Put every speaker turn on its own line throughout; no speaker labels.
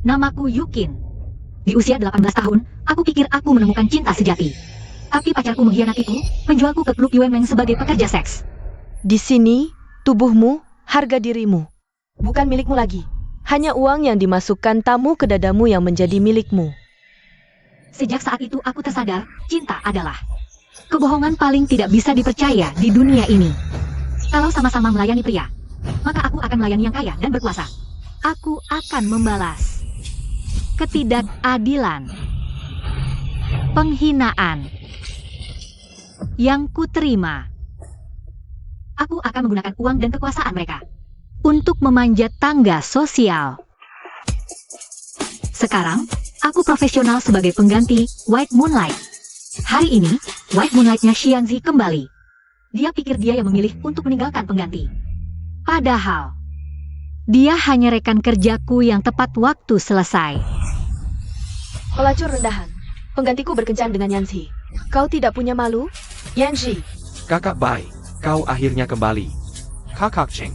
Namaku Yukin. Di usia 18 tahun, aku pikir aku menemukan cinta sejati. Tapi pacarku mengkhianatiku, menjualku ke klub Yuemeng sebagai pekerja seks.
Di sini, tubuhmu, harga dirimu. Bukan milikmu lagi. Hanya uang yang dimasukkan tamu ke dadamu yang menjadi milikmu.
Sejak saat itu aku tersadar, cinta adalah kebohongan paling tidak bisa dipercaya di dunia ini. Kalau sama-sama melayani pria, maka aku akan melayani yang kaya dan berkuasa. Aku akan membalas ketidakadilan, penghinaan yang kuterima. Aku akan menggunakan uang dan kekuasaan mereka untuk memanjat tangga sosial. Sekarang, aku profesional sebagai pengganti White Moonlight. Hari ini, White Moonlight-nya Xianzi kembali. Dia pikir dia yang memilih untuk meninggalkan pengganti. Padahal, dia hanya rekan kerjaku yang tepat waktu selesai.
Pelacur rendahan. Penggantiku berkencan dengan Yanzi. Kau tidak punya malu? Yanzi.
Kakak Bai, kau akhirnya kembali. Kakak Cheng.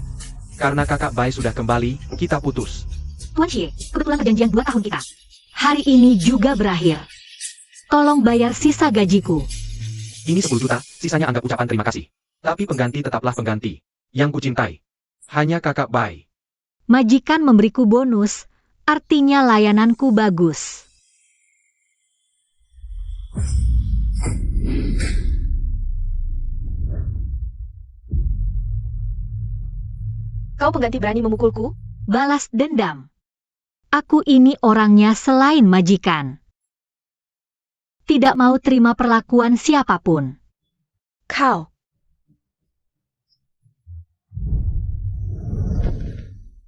Karena kakak Bai sudah kembali, kita putus.
Tuan Xie, kebetulan perjanjian 2 tahun kita hari ini juga berakhir. Tolong bayar sisa gajiku.
Ini 10 juta, sisanya anggap ucapan terima kasih. Tapi pengganti tetaplah pengganti. Yang kucintai. Hanya kakak Bai.
Majikan memberiku bonus, artinya layananku bagus.
Kau pengganti berani memukulku?
Balas dendam. Aku ini orangnya selain majikan. Tidak mau terima perlakuan siapapun.
Kau.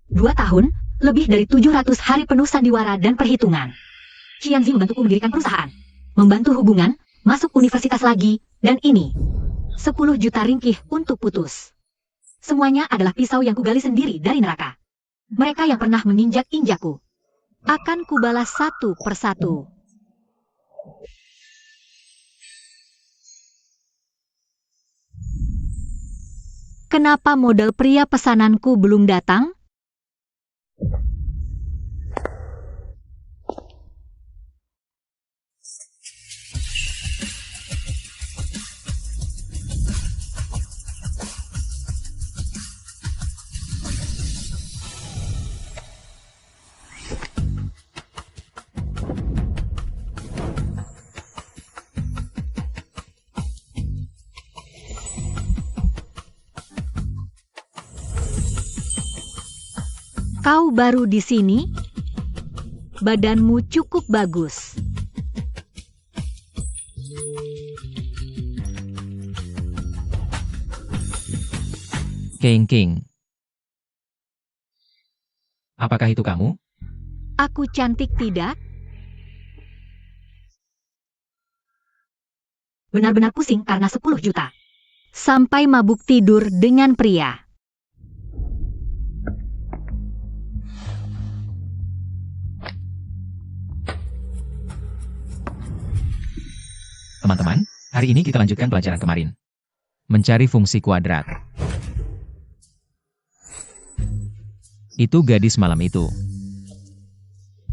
Dua tahun, lebih dari 700 hari penuh sandiwara dan perhitungan. Xianzi membantuku mendirikan perusahaan, membantu hubungan, masuk universitas lagi, dan ini 10 juta ringkih untuk putus. Semuanya adalah pisau yang kugali sendiri dari neraka. Mereka yang pernah menginjak-injakku akan kubalas satu persatu. Kenapa model pria pesananku belum datang? Kau baru di sini? Badanmu cukup bagus.
King. Apakah itu kamu?
Aku cantik tidak? Benar-benar pusing karena 10 juta. Sampai mabuk tidur dengan pria.
Teman-teman, hari ini kita lanjutkan pelajaran kemarin. Mencari fungsi kuadrat. Itu gadis malam itu.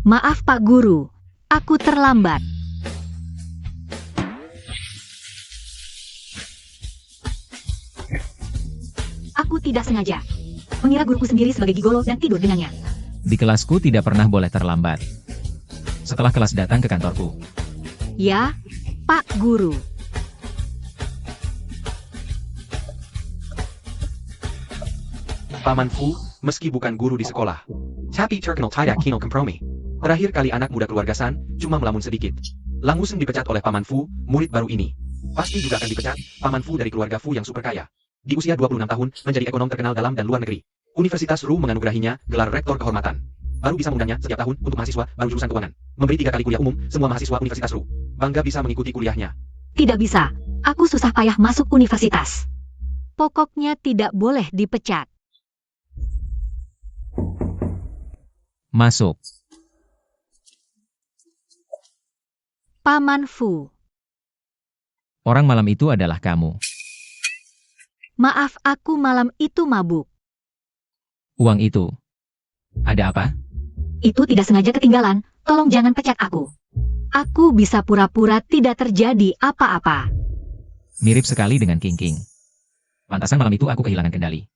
Maaf Pak Guru, aku terlambat. Aku tidak sengaja mengira guruku sendiri sebagai gigolo dan tidur dengannya.
Di kelasku tidak pernah boleh terlambat. Setelah kelas datang ke kantorku.
Ya, Pak Guru.
Paman Fu, meski bukan guru di sekolah. Tapi terkenal tidak kino kompromi. Terakhir kali anak muda keluarga San, cuma melamun sedikit. Langsung dipecat oleh Paman Fu, murid baru ini. Pasti juga akan dipecat, Paman Fu dari keluarga Fu yang super kaya. Di usia 26 tahun, menjadi ekonom terkenal dalam dan luar negeri. Universitas Ru menganugerahinya gelar rektor kehormatan. Baru bisa mengundangnya setiap tahun untuk mahasiswa baru jurusan keuangan. Memberi 3 kali kuliah umum, semua mahasiswa Universitas Ru. Bangga bisa mengikuti kuliahnya.
Tidak bisa, aku susah payah masuk universitas. Pokoknya tidak boleh dipecat.
Masuk.
Paman Fu.
Orang malam itu adalah kamu.
Maaf, aku malam itu mabuk.
Uang itu. Ada apa?
Itu tidak sengaja ketinggalan, tolong jangan pecat aku. Aku bisa pura-pura tidak terjadi apa-apa.
Mirip sekali dengan King King. Pantasan malam itu aku kehilangan kendali.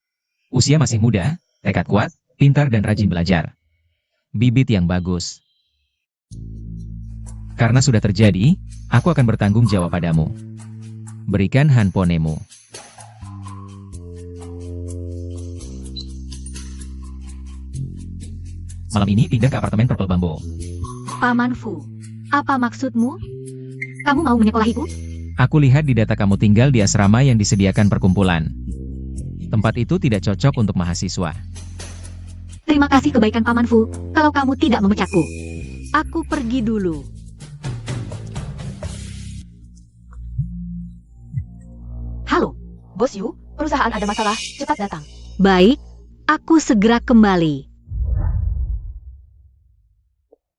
Usia masih muda, tekad kuat, pintar dan rajin belajar. Bibit yang bagus. Karena sudah terjadi, aku akan bertanggung jawab padamu. Berikan handphonemu. Malam ini pindah ke apartemen Purple Bamboo.
Paman Fu, apa maksudmu? Kamu mau menyekolahiku?
Aku lihat di data kamu tinggal di asrama yang disediakan perkumpulan. Tempat itu tidak cocok untuk mahasiswa.
Terima kasih kebaikan Paman Fu, kalau kamu tidak memecatku. Aku pergi dulu. Halo,
Bos Yu, perusahaan ada masalah, cepat datang.
baik, aku segera kembali.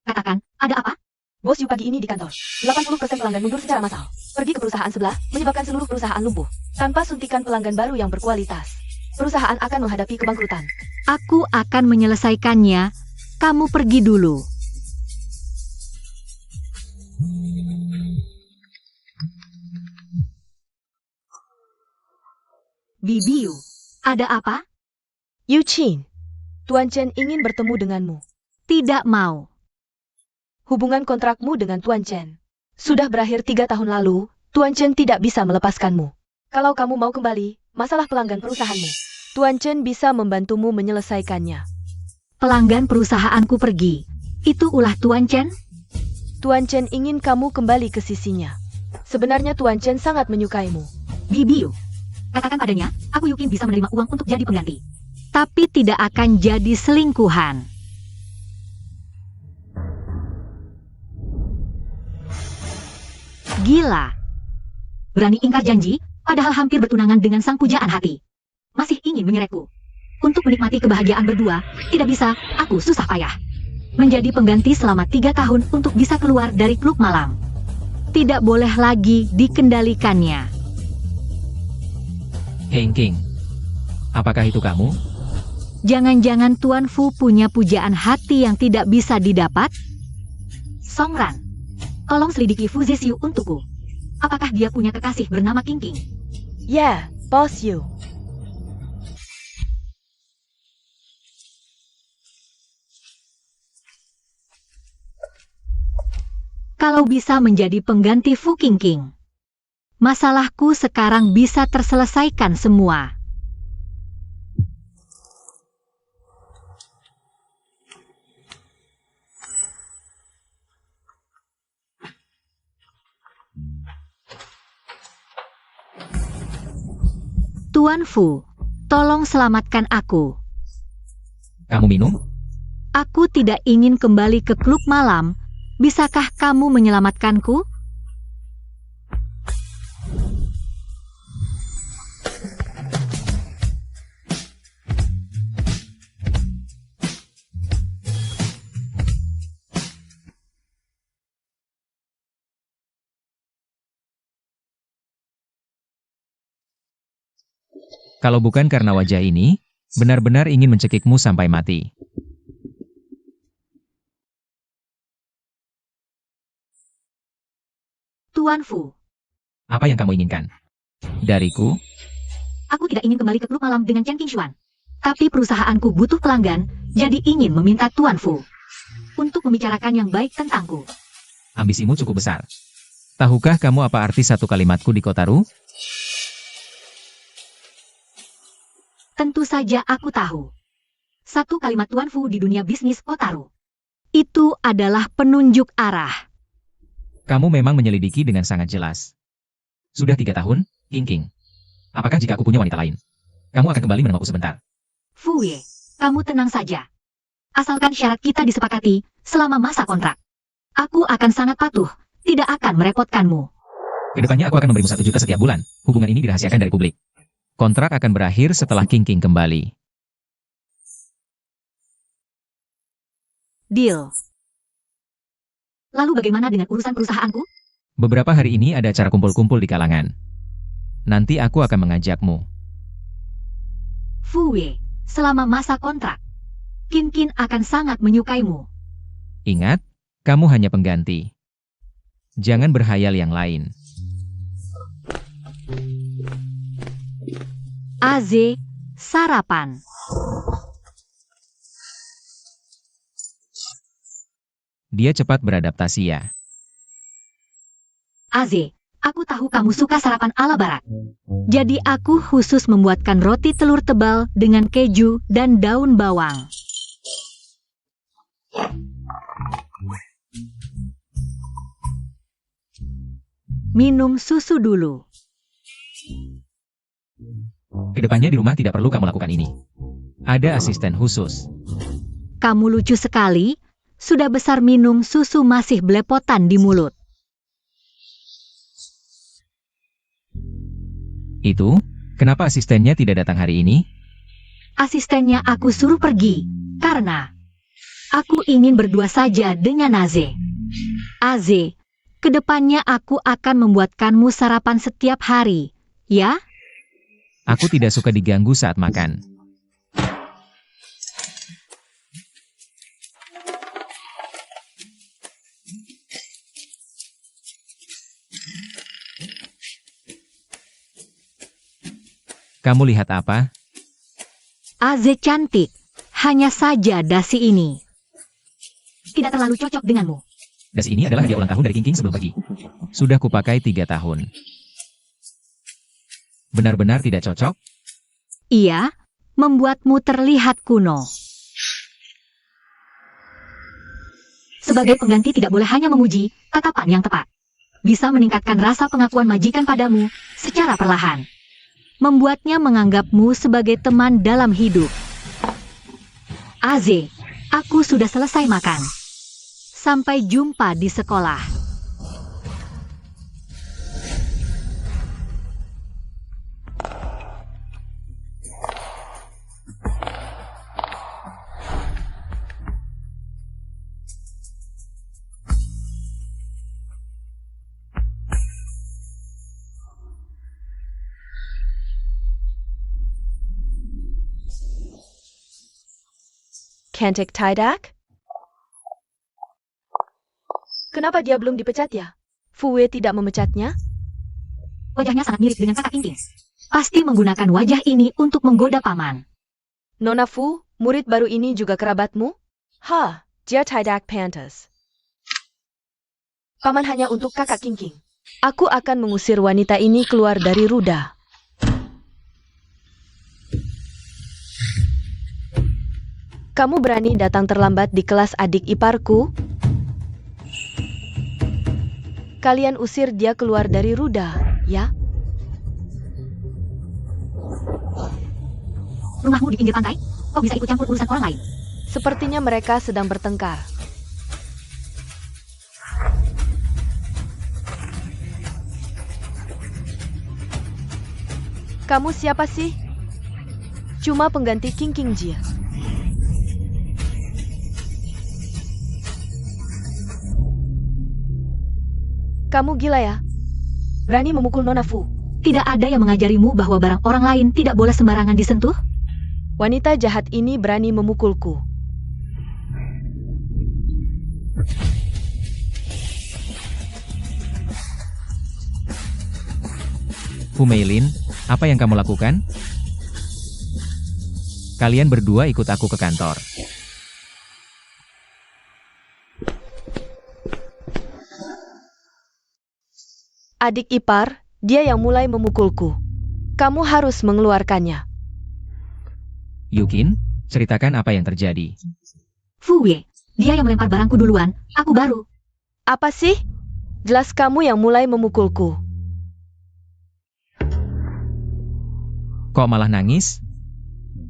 Katakan, ada apa?
Bos Yu pagi ini di kantor. 80% pelanggan mundur secara massal. Pergi ke perusahaan sebelah, menyebabkan seluruh perusahaan lumpuh. Tanpa suntikan pelanggan baru yang berkualitas, perusahaan akan menghadapi kebangkrutan.
Aku akan menyelesaikannya. Kamu pergi dulu. Bibiu, ada apa?
Yu Qin, Tuan Chen ingin bertemu denganmu.
Tidak mau.
Hubungan kontrakmu dengan Tuan Chen sudah berakhir 3 tahun lalu. Tuan Chen tidak bisa melepaskanmu. Kalau kamu mau kembali, masalah pelanggan perusahaanmu, Tuan Chen bisa membantumu menyelesaikannya.
Pelanggan perusahaanku pergi. Itu ulah Tuan Chen?
Tuan Chen ingin kamu kembali ke sisinya. Sebenarnya Tuan Chen sangat menyukaimu.
Bibiu, katakan padanya, aku yakin bisa menerima uang untuk jadi pengganti. Tapi tidak akan jadi selingkuhan. Gila. Berani ingkar janji, padahal hampir bertunangan dengan sang pujaan hati. Masih ingin menyeretku. Untuk menikmati kebahagiaan berdua, tidak bisa, aku susah payah. Menjadi pengganti selama 3 tahun untuk bisa keluar dari klub malam. Tidak boleh lagi dikendalikannya.
King King, apakah itu kamu?
Jangan-jangan Tuan Fu punya pujaan hati yang tidak bisa didapat? Songran, tolong selidiki Fu Zisiu untukku. Apakah dia punya kekasih bernama King King?
Ya, Bos Yu.
Kalau bisa menjadi pengganti Fu King King, masalahku sekarang bisa terselesaikan semua. Tuan Fu, tolong selamatkan aku.
Kamu minum?
Aku tidak ingin kembali ke klub malam. Bisakah kamu menyelamatkanku?
Kalau bukan karena wajah ini, benar-benar ingin mencekikmu sampai mati.
Tuan Fu,
Apa yang kamu inginkan? Dariku?
aku tidak ingin kembali ke klub malam dengan Chen Qingshuan. Tapi perusahaanku butuh pelanggan, jadi ingin meminta Tuan Fu untuk membicarakan yang baik tentangku.
Ambisimu cukup besar. Tahukah kamu apa arti satu kalimatku di Kotaru?
Tentu saja aku tahu. Satu kalimat Tuan Fu di dunia bisnis Kotaru. Itu adalah penunjuk arah.
Kamu memang menyelidiki dengan sangat jelas. Sudah 3 tahun, King King. Apakah jika aku punya wanita lain, kamu akan kembali menengokku sebentar?
Fu Ye, kamu tenang saja. Asalkan syarat kita disepakati selama masa kontrak. Aku akan sangat patuh, tidak akan merepotkanmu.
Kedepannya aku akan memberimu 1 juta setiap bulan. Hubungan ini dirahasiakan dari publik. Kontrak akan berakhir setelah King King kembali.
Deal. Lalu bagaimana dengan urusan perusahaanku?
Beberapa hari ini ada acara kumpul-kumpul di kalangan. Nanti aku akan mengajakmu.
Fu Wei, selama masa kontrak, Kin Kin akan sangat menyukaimu.
Ingat, kamu hanya pengganti. Jangan berhayal yang lain.
AZ, sarapan.
Dia cepat beradaptasi ya.
AZ, aku tahu kamu suka sarapan ala barat. Jadi aku khusus membuatkan roti telur tebal dengan keju dan daun bawang. Minum susu dulu.
Kedepannya di rumah tidak perlu kamu lakukan ini. Ada asisten khusus.
Kamu lucu sekali. Sudah besar minum susu masih belepotan di mulut.
Itu, kenapa asistennya tidak datang hari ini?
Asistennya aku suruh pergi. Karena aku ingin berdua saja dengan AZ. AZ, kedepannya aku akan membuatkanmu sarapan setiap hari. Ya?
Aku tidak suka diganggu saat makan. Kamu lihat apa?
AZ cantik. Hanya saja dasi ini tidak terlalu cocok denganmu.
Dasi ini adalah hadiah ulang tahun dari King sebelum pergi. Sudah kupakai 3 tahun. Benar-benar tidak cocok?
Iya, membuatmu terlihat kuno. Sebagai pengganti tidak boleh hanya memuji, tatapan yang tepat. Bisa meningkatkan rasa pengakuan majikan padamu secara perlahan. Membuatnya menganggapmu sebagai teman dalam hidup. AZ, aku sudah selesai makan. Sampai jumpa di sekolah.
Cantik Tidak? Kenapa dia belum dipecat ya? Fue tidak memecatnya?
Wajahnya sangat mirip dengan kakak King. Pasti menggunakan wajah ini untuk menggoda paman.
Nona Fu, murid baru ini juga kerabatmu? Ha, dia tidak pantas. Paman hanya untuk kakak King. Aku akan mengusir wanita ini keluar dari Ruda. Kamu berani datang terlambat di kelas adik iparku? Kalian usir dia keluar dari Ruda, ya?
Rumahmu di pinggir pantai? Kau bisa ikut campur urusan orang lain?
Sepertinya mereka sedang bertengkar. Kamu siapa sih? Cuma pengganti King Jia. Kamu gila ya? Berani memukul Nona Fu.
Tidak ada yang mengajarimu bahwa barang orang lain tidak boleh sembarangan disentuh?
Wanita jahat ini berani memukulku.
Fu Meilin, apa yang kamu lakukan? Kalian berdua ikut aku ke kantor.
Adik ipar, dia yang mulai memukulku. Kamu harus mengeluarkannya.
Yukin, ceritakan apa yang terjadi.
Fue, dia yang melempar barangku duluan, aku baru.
Apa sih? Jelas kamu yang mulai memukulku.
Kok malah nangis?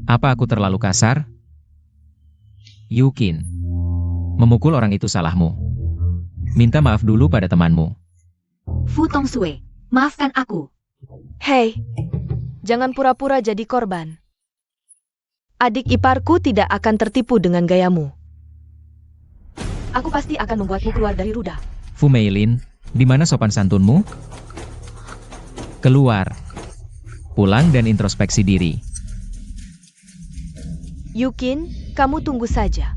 Apa aku terlalu kasar? Yukin, memukul orang itu salahmu. Minta maaf dulu pada temanmu.
Fu Tongsue, maafkan aku.
Hei, jangan pura-pura jadi korban. Adik iparku tidak akan tertipu dengan gayamu.
Aku pasti akan membuatmu keluar dari Ruda.
Fu Meilin, di mana sopan santunmu? Keluar. Pulang dan introspeksi diri.
Yukin, kamu tunggu saja.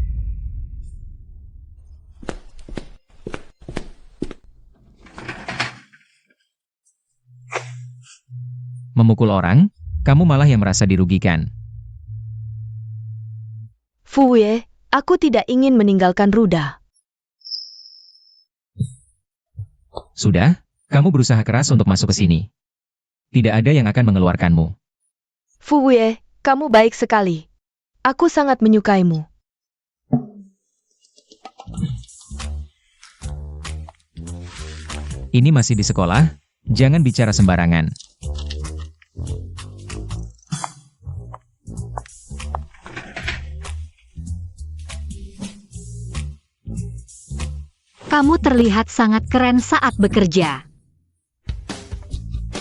Memukul orang, kamu malah yang merasa dirugikan.
Fu Wei, aku tidak ingin meninggalkan Ruda.
Sudah, kamu berusaha keras untuk masuk ke sini. Tidak ada yang akan mengeluarkanmu.
Fu Wei, kamu baik sekali. Aku sangat menyukaimu.
Ini masih di sekolah, jangan bicara sembarangan.
Kamu terlihat sangat keren saat bekerja.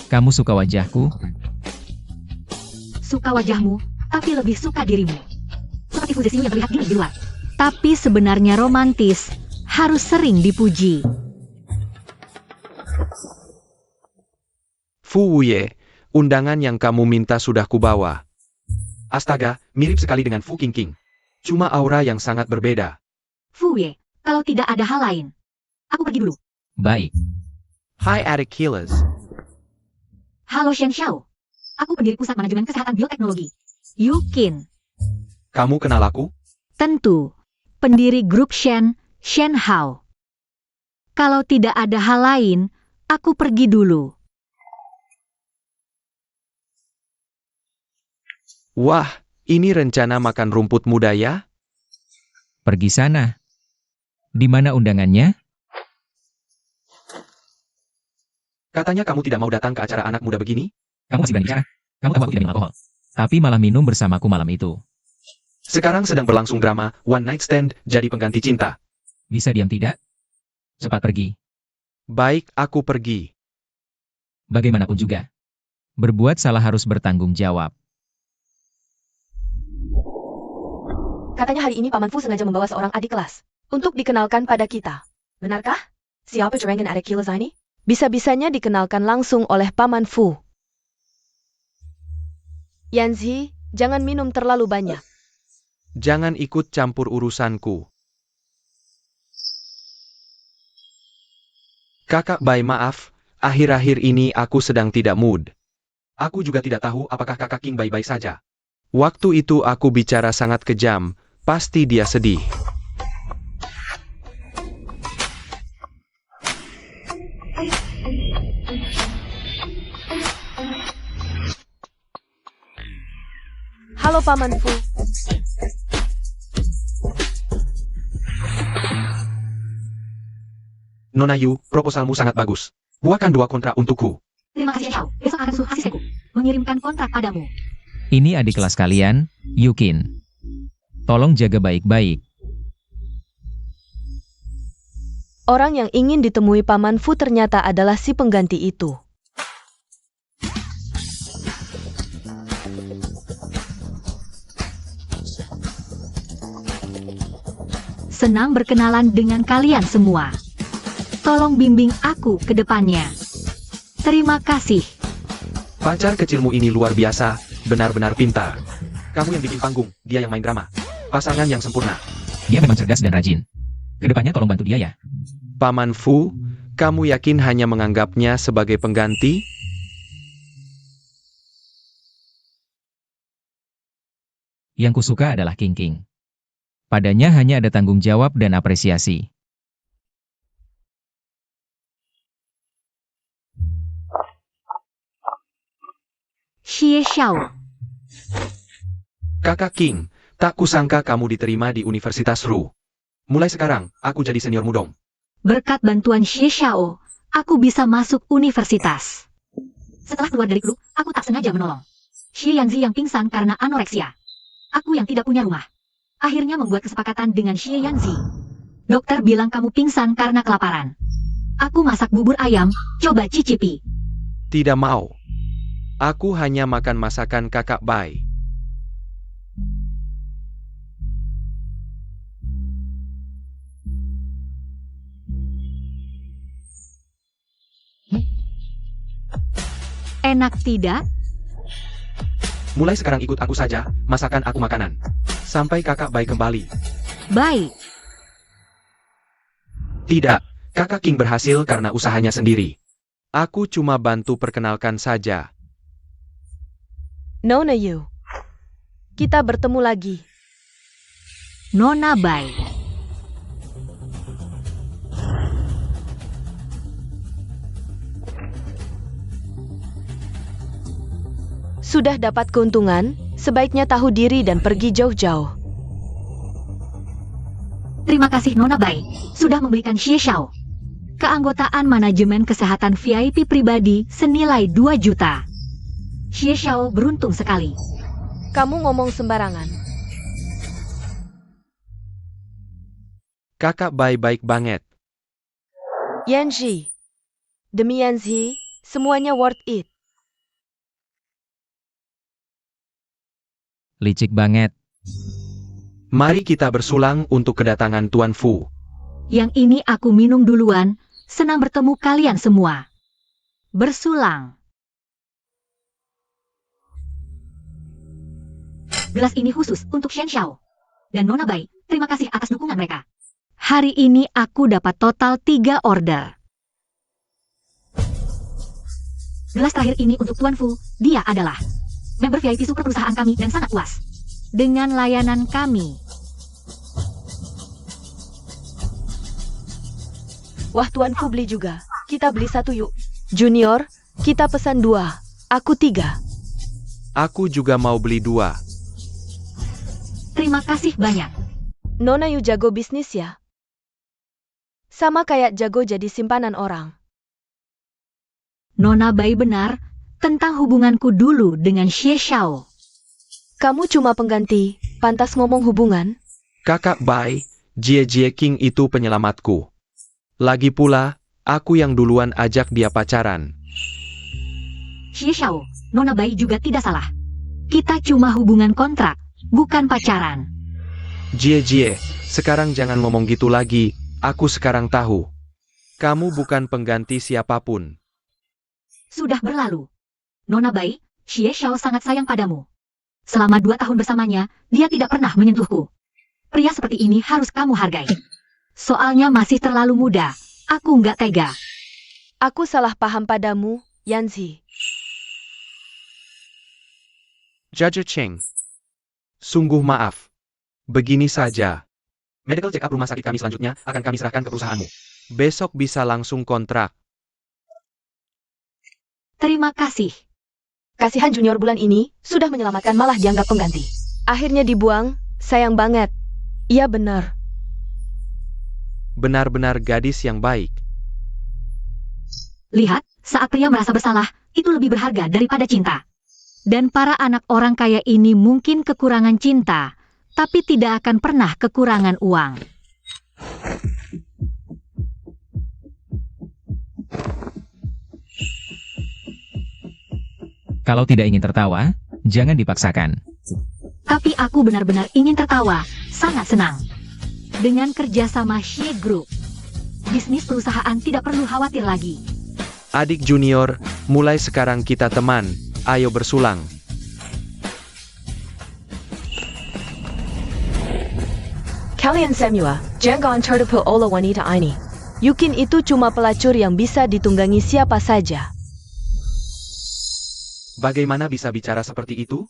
Kamu suka wajahku?
Suka wajahmu, tapi lebih suka dirimu. Seperti Fuzesiu yang terlihat gini di luar. Tapi sebenarnya romantis, harus sering dipuji.
Fu Wuye, undangan yang kamu minta sudah kubawa. Astaga, mirip sekali dengan Fu Qingqing. Cuma aura yang sangat berbeda.
Fu Wei, kalau tidak ada hal lain, aku pergi dulu.
Baik.
Hai adik Killers.
Halo Shen Xiao. Aku pendiri Pusat Manajemen Kesehatan Bioteknologi. Yukin.
Kamu kenal aku?
Tentu. Pendiri grup Shen Hao. Kalau tidak ada hal lain, aku pergi dulu.
Wah, ini rencana makan rumput muda ya?
Pergi sana. Di mana undangannya?
Katanya kamu tidak mau datang ke acara anak muda begini?
Kamu masih berani bicara? Kamu tahu aku tidak minum alkohol. Tapi malah minum bersamaku malam itu.
Sekarang sedang berlangsung drama One Night Stand jadi pengganti cinta.
Bisa diam tidak? Cepat pergi.
Baik, aku pergi.
Bagaimanapun juga. Berbuat salah harus bertanggung jawab.
Katanya hari ini Paman Fu sengaja membawa seorang adik kelas untuk dikenalkan pada kita. Benarkah? Siapa cerengan adik Killers ini? Bisa-bisanya dikenalkan langsung oleh Paman Fu. Yanzi, jangan minum terlalu banyak.
Jangan ikut campur urusanku. Kakak Bai, maaf, akhir-akhir ini aku sedang tidak mood. Aku juga tidak tahu apakah kakak King baik-baik saja. Waktu itu aku bicara sangat kejam, pasti dia sedih.
Halo Paman Fu.
Nona Yu, proposalmu sangat bagus. Buatkan 2 kontrak untukku.
Terima kasih Shen Xiao. Besok akan suruh asistenku mengirimkan kontrak padamu.
Ini adik kelas kalian, Yukin. Tolong jaga baik-baik.
Orang yang ingin ditemui Paman Fu ternyata adalah si pengganti itu.
Senang berkenalan dengan kalian semua. Tolong bimbing aku ke depannya. Terima kasih.
Pacar kecilmu ini luar biasa, benar-benar pintar. Kamu yang bikin panggung, dia yang main drama. Pasangan yang sempurna.
Dia memang cerdas dan rajin. Kedepannya tolong bantu dia ya.
Paman Fu, kamu yakin hanya menganggapnya sebagai pengganti?
Yang kusuka adalah King. Padanya hanya ada tanggung jawab dan apresiasi.
Xie Xiao.
Kakak King, tak kusangka kamu diterima di Universitas Ru. Mulai sekarang, aku jadi senior mudong.
Berkat bantuan Xie Xiao, aku bisa masuk universitas. Setelah keluar dari grup, aku tak sengaja menolong Xie Yanzi yang pingsan karena anoreksia. Aku yang tidak punya rumah. Akhirnya membuat kesepakatan dengan Xie Yanzi. Dokter bilang kamu pingsan karena kelaparan. Aku masak bubur ayam, coba cicipi.
Tidak mau. Aku hanya makan masakan kakak Bai.
Enak tidak?
Mulai sekarang ikut aku saja, masakan aku makanan. Sampai kakak Bai kembali.
Baik.
Tidak, kakak King berhasil karena usahanya sendiri. Aku cuma bantu perkenalkan saja.
Nona Yu. Kita bertemu lagi.
Nona Bai.
Sudah dapat keuntungan, sebaiknya tahu diri dan pergi jauh-jauh.
Terima kasih Nona Bai, sudah memberikan Xie Xiao keanggotaan manajemen kesehatan VIP pribadi senilai 2 juta. Xie Xiao beruntung sekali.
Kamu ngomong sembarangan.
Kakak Bai baik banget.
Yanji. Demi Yanzi, semuanya worth it.
Licik banget.
Mari kita bersulang untuk kedatangan Tuan Fu.
Yang ini aku minum duluan, senang bertemu kalian semua. Bersulang. Gelas ini khusus untuk Shen Xiao. Dan Nona Bai, terima kasih atas dukungan mereka. Hari ini aku dapat total 3 order. Gelas terakhir ini untuk Tuan Fu, dia adalah member VIP super perusahaan kami dan sangat puas dengan layanan kami.
Wah, Tuan Fu beli juga. Kita beli 1 yuk. Junior, kita pesan 2. Aku 3.
Aku juga mau beli 2.
Terima kasih banyak.
Nona Yu jago bisnis ya? Sama kayak jago jadi simpanan orang.
Nona Bai benar tentang hubunganku dulu dengan Xie Xiao.
Kamu cuma pengganti, pantas ngomong hubungan?
Kakak Bai, Jie Jie King itu penyelamatku. Lagi pula, aku yang duluan ajak dia pacaran.
Xie Xiao, Nona Bai juga tidak salah. Kita cuma hubungan kontrak, bukan pacaran.
Jie Jie, sekarang jangan ngomong gitu lagi, aku sekarang tahu. Kamu bukan pengganti siapapun.
Sudah berlalu. Nona Bai, Xie Xiao sangat sayang padamu. Selama 2 tahun bersamanya, dia tidak pernah menyentuhku. Pria seperti ini harus kamu hargai. Soalnya masih terlalu muda, aku nggak tega.
Aku salah paham padamu, Yanzi.
Judge Cheng. Sungguh maaf. Begini saja. Medical check-up rumah sakit kami selanjutnya akan kami serahkan ke perusahaanmu. Besok bisa langsung kontrak.
Terima kasih.
Kasihan junior bulan ini, sudah menyelamatkan malah dianggap pengganti. Akhirnya dibuang, sayang banget. Iya benar.
Benar-benar gadis yang baik.
Lihat, saat pria merasa bersalah, itu lebih berharga daripada cinta. Dan para anak orang kaya ini mungkin kekurangan cinta, tapi tidak akan pernah kekurangan uang.
Kalau tidak ingin tertawa, jangan dipaksakan.
Tapi aku benar-benar ingin tertawa, sangat senang. Dengan kerjasama Xie Group, bisnis perusahaan tidak perlu khawatir lagi.
Adik junior, mulai sekarang kita teman, ayo bersulang.
Kalian semua, jangan tertipu oleh wanita ini. Yukin itu cuma pelacur yang bisa ditunggangi siapa saja.
Bagaimana bisa bicara seperti itu?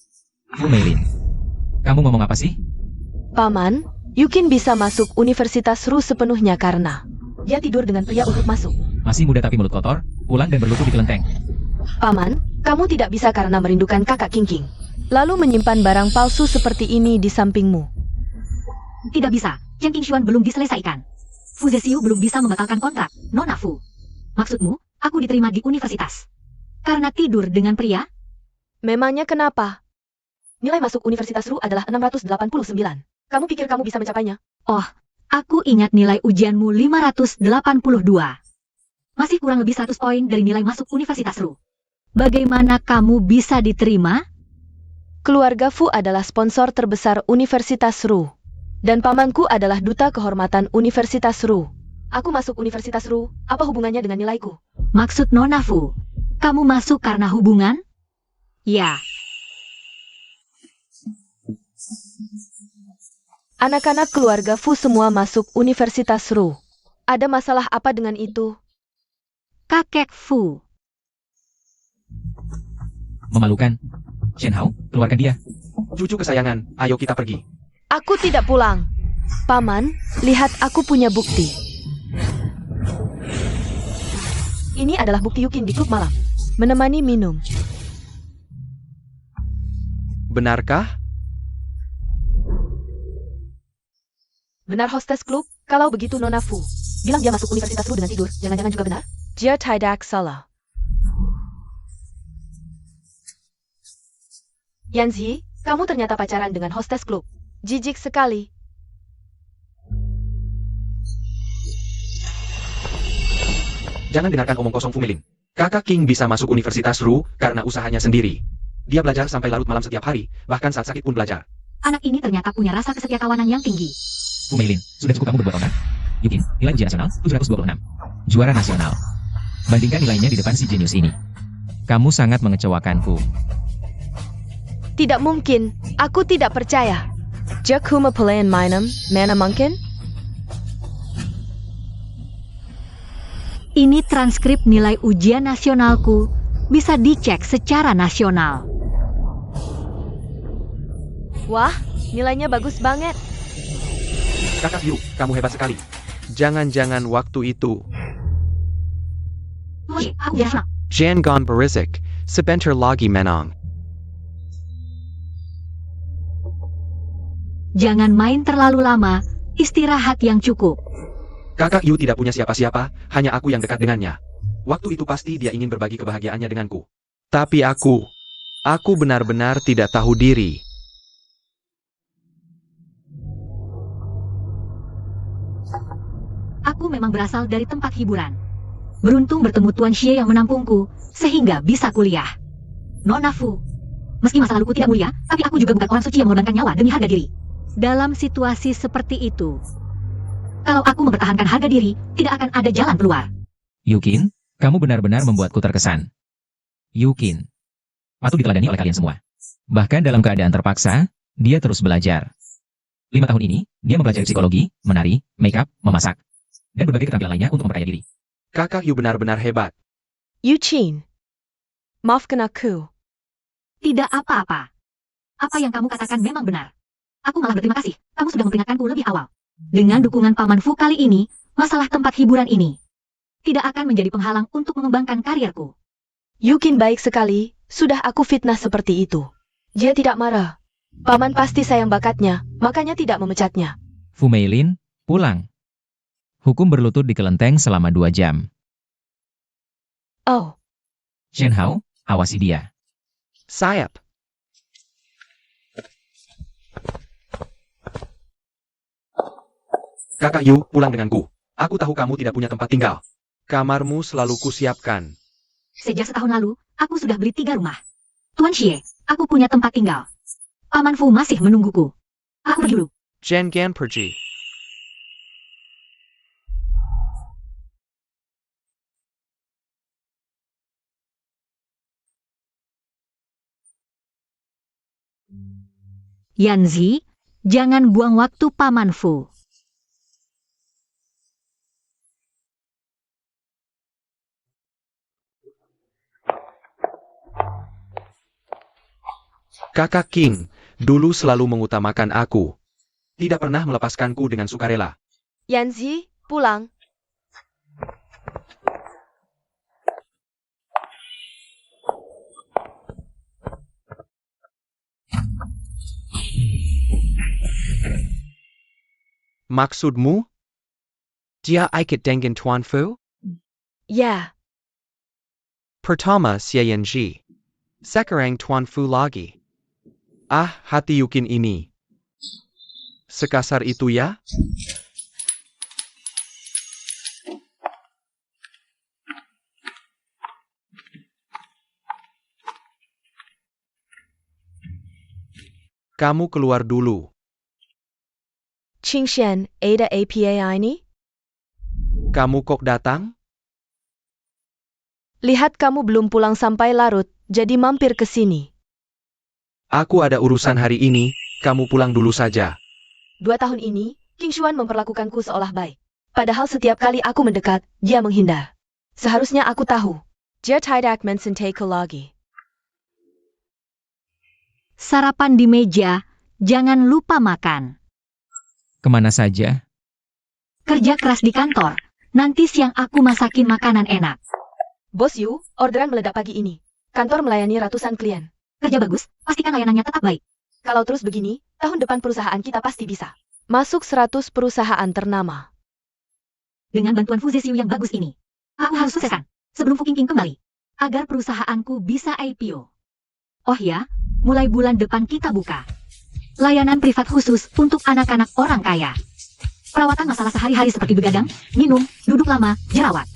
Fu Meilin, kamu ngomong apa sih?
Paman, Yukin bisa masuk Universitas Ru sepenuhnya karena dia tidur dengan pria untuk masuk.
Masih muda tapi mulut kotor, pulang dan berlutut di kelenteng.
Paman, kamu tidak bisa karena merindukan kakak King. Lalu menyimpan barang palsu seperti ini di sampingmu.
Tidak bisa, Chen Qingshuan belum diselesaikan. Fu Zesiu belum bisa membatalkan kontrak, Nona Fu. Maksudmu, aku diterima di universitas karena tidur dengan pria?
Memangnya kenapa? Nilai masuk Universitas Ru adalah 689. Kamu pikir kamu bisa mencapainya?
Oh, aku ingat nilai ujianmu 582. Masih kurang lebih 100 poin dari nilai masuk Universitas Ru. Bagaimana kamu bisa diterima?
Keluarga Fu adalah sponsor terbesar Universitas Ru. Dan pamanku adalah duta kehormatan Universitas Ru. Aku masuk Universitas Ru, apa hubungannya dengan nilaiku?
Maksud Nona Fu, kamu masuk karena hubungan? Ya.
Anak-anak keluarga Fu semua masuk Universitas Ru. Ada masalah apa dengan itu?
Kakek Fu.
Memalukan. Shen Hao, keluarkan dia.
Cucu kesayangan, ayo kita pergi.
Aku tidak pulang. Paman, lihat aku punya bukti. Ini adalah bukti Yukin di klub malam. Menemani minum.
Benarkah?
Benar hostess klub? Kalau begitu Nona Fu. Bilang dia masuk Universitas Ru dengan tidur. Jangan-jangan juga benar? Dia tidak salah. Yanzi, kamu ternyata pacaran dengan hostess klub. Jijik sekali.
Jangan dengarkan omong kosong Fumelin. Kakak King bisa masuk Universitas Ru karena usahanya sendiri. Dia belajar sampai larut malam setiap hari, bahkan saat sakit pun belajar.
Anak ini ternyata punya rasa kesetiakawanan yang tinggi.
Fumeilin, sudah cukup kamu berbuat onar? Yukin, nilai ujian nasional 726. Juara nasional. Bandingkan nilainya di depan si jenius ini. Kamu sangat mengecewakanku.
Tidak mungkin. Aku tidak percaya. Jakuma pelayan mainan, mana mungkin?
Ini transkrip nilai ujian nasionalku. Bisa dicek secara nasional.
Wah, nilainya bagus banget.
Kakak Yu, kamu hebat sekali. Jangan-jangan waktu itu.
Wih, aku biasa.
Jangan berisik, sebentar lagi menang.
Jangan main terlalu lama, istirahat yang cukup.
Kakak Yu tidak punya siapa-siapa, hanya aku yang dekat dengannya. Waktu itu pasti dia ingin berbagi kebahagiaannya denganku. Tapi aku benar-benar tidak tahu diri.
Aku memang berasal dari tempat hiburan. Beruntung bertemu Tuan Xie yang menampungku, sehingga bisa kuliah. Nona Fu, meski masa laluku tidak mulia, tapi aku juga bukan orang suci yang mengorbankan nyawa demi harga diri. Dalam situasi seperti itu, kalau aku mempertahankan harga diri, tidak akan ada jalan keluar.
Yukin, kamu benar-benar membuatku terkesan. Yukin, patut diteladani oleh kalian semua. Bahkan dalam keadaan terpaksa, dia terus belajar. 5 tahun ini, dia mempelajari psikologi, menari, make-up, memasak, dan berbagai keterampilan lainnya untuk memperkaya diri.
Kakak Yu benar-benar hebat.
Yuchin, maafkan aku.
Tidak apa-apa. Apa yang kamu katakan memang benar. Aku malah berterima kasih, kamu sudah memperingatkanku lebih awal. Dengan dukungan Paman Fu kali ini, masalah tempat hiburan ini tidak akan menjadi penghalang untuk mengembangkan karierku.
Yukin baik sekali, sudah aku fitnah seperti itu. Dia tidak marah. Paman pasti sayang bakatnya, makanya tidak memecatnya.
Fumeilin, pulang. Hukum berlutut di kelenteng selama 2 jam.
Oh,
Shen Hao, awasi dia.
Sayap. Kakak Yu, pulang denganku. Aku tahu kamu tidak punya tempat tinggal. Kamarmu selalu kusiapkan.
Sejak setahun lalu, aku sudah beli 3 rumah. Tuan Xie, aku punya tempat tinggal. Paman Fu masih menungguku. Aku pergi dulu.
Jangan pergi.
Yanzi, jangan buang waktu Paman Fu.
Kakak King, dulu selalu mengutamakan aku. Tidak pernah melepaskanku dengan sukarela.
Yanzi, pulang.
Maksudmu? Dia ikut dengan Tuan Fu?
Ya,
Pertama si Yanji. Sekarang Tuan Fu lagi. Ah, hati Yukin ini. Sekasar itu ya? Kamu keluar dulu.
Qingshan, ada APA ini?
Kamu kok datang?
Lihat kamu belum pulang sampai larut, jadi mampir ke sini.
Aku ada urusan hari ini, kamu pulang dulu saja.
2 tahun ini, King Xuan memperlakukanku seolah baik. Padahal setiap kali aku mendekat, dia menghindar. Seharusnya aku tahu. Dia tidak mencintai lagi.
Sarapan di meja, jangan lupa makan.
Kemana saja?
Kerja keras di kantor. Nanti siang aku masakin makanan enak.
Bos Yu, orderan meledak pagi ini. Kantor melayani ratusan klien.
Kerja bagus, pastikan layanannya tetap baik.
Kalau terus begini, tahun depan perusahaan kita pasti bisa masuk 100 perusahaan ternama.
Dengan bantuan Fuzisiu yang bagus ini, aku harus sukseskan sebelum Fu Qingqing kembali, agar perusahaanku bisa IPO. Oh ya, mulai bulan depan kita buka layanan privat khusus untuk anak-anak orang kaya. Perawatan masalah sehari-hari seperti begadang, minum, duduk lama, jerawat.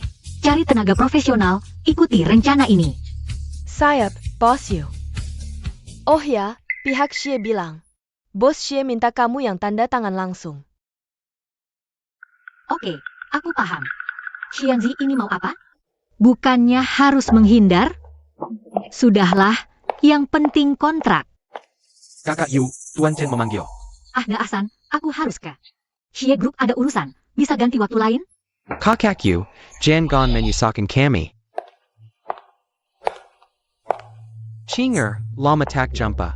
Cari tenaga profesional, ikuti rencana ini.
Sayap, Bos Yu. Oh ya, pihak Xie bilang, Bos Xie minta kamu yang tanda tangan langsung.
Oke, aku paham. Xianzi ini mau apa? Bukannya harus menghindar? Sudahlah, yang penting kontrak.
Kakak Yu, Tuan Chen memanggil.
Asan, aku harus ke Xie Group ada urusan. Bisa ganti waktu lain?
Kakak Yu, Jan Gon menyusahkan kami. Chinger, lama tak jumpa.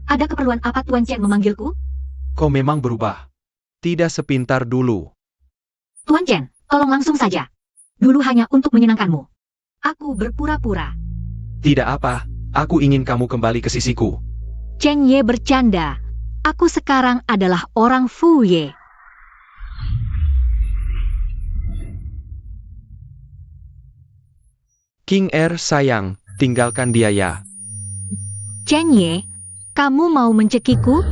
Ada keperluan apa Tuan Chen memanggilku?
Kau memang berubah.
Tidak sepintar dulu.
Tuan Chen, tolong langsung saja. Dulu hanya untuk menyenangkanmu. Aku berpura-pura.
Tidak apa, aku ingin kamu kembali ke sisiku.
Cheng Ye bercanda. Aku sekarang adalah orang Fu Ye.
King Er sayang, tinggalkan dia ya.
Cheng Ye, kamu mau mencekiku?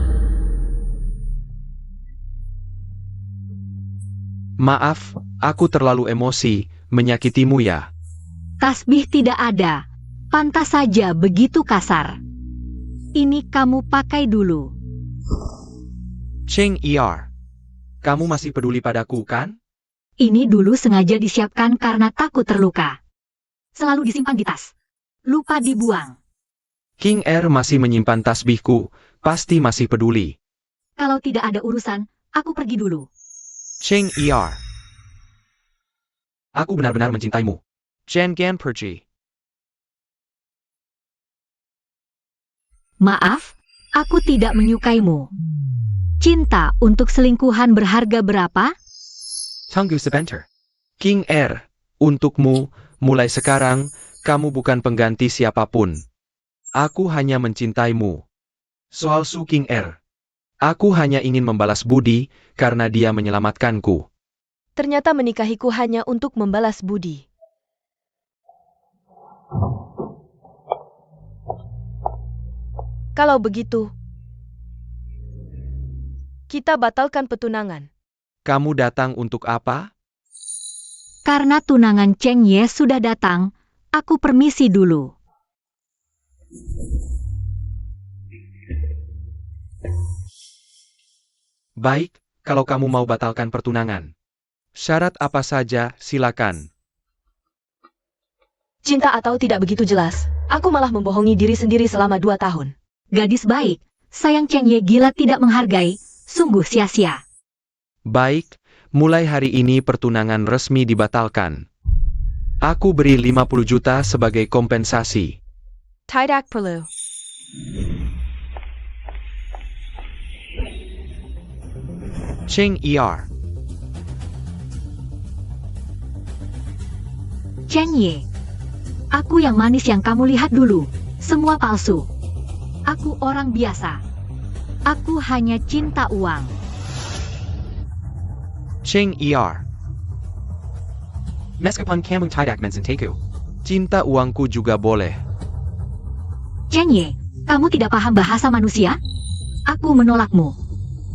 Maaf, aku terlalu emosi, menyakitimu ya.
Tasbih tidak ada. Pantas saja begitu kasar. Ini kamu pakai dulu.
Cheng Er,
Kamu masih peduli padaku, kan?
Ini dulu sengaja disiapkan karena takut terluka. Selalu disimpan di tas. Lupa dibuang.
King Er masih menyimpan tasbihku, pasti masih peduli.
Kalau tidak ada urusan, aku pergi dulu.
Cheng Er,
Aku benar-benar mencintaimu.
Jan Gan pergi.
Maaf, aku tidak menyukaimu. Cinta untuk selingkuhan berharga berapa?
Tunggu sebentar.
King Er, untukmu, mulai sekarang, kamu bukan pengganti siapapun. Aku hanya mencintaimu.
Soal Su King Er.
Aku hanya ingin membalas budi, karena dia menyelamatkanku.
Ternyata menikahiku hanya untuk membalas budi. Kalau begitu, kita batalkan petunangan.
Kamu datang untuk apa?
Karena tunangan Cheng Ye sudah datang, aku permisi dulu.
Baik, kalau kamu mau batalkan pertunangan.
Syarat apa saja, silakan.
Cinta atau tidak begitu jelas, aku malah membohongi diri sendiri selama 2 tahun.
Gadis baik, sayang Cheng Ye gila tidak menghargai, sungguh sia-sia.
Baik, mulai hari ini pertunangan resmi dibatalkan. Aku beri 50 juta sebagai kompensasi.
Tidak perlu.
Cheng Er,
Cheng Ye, aku yang manis yang kamu lihat dulu, semua palsu. Aku orang biasa. Aku hanya cinta uang.
Cheng Er,
Meskipun kamu tidak mencintaku.
cinta uangku juga boleh.
Cheng Ye, kamu tidak paham bahasa manusia? Aku menolakmu.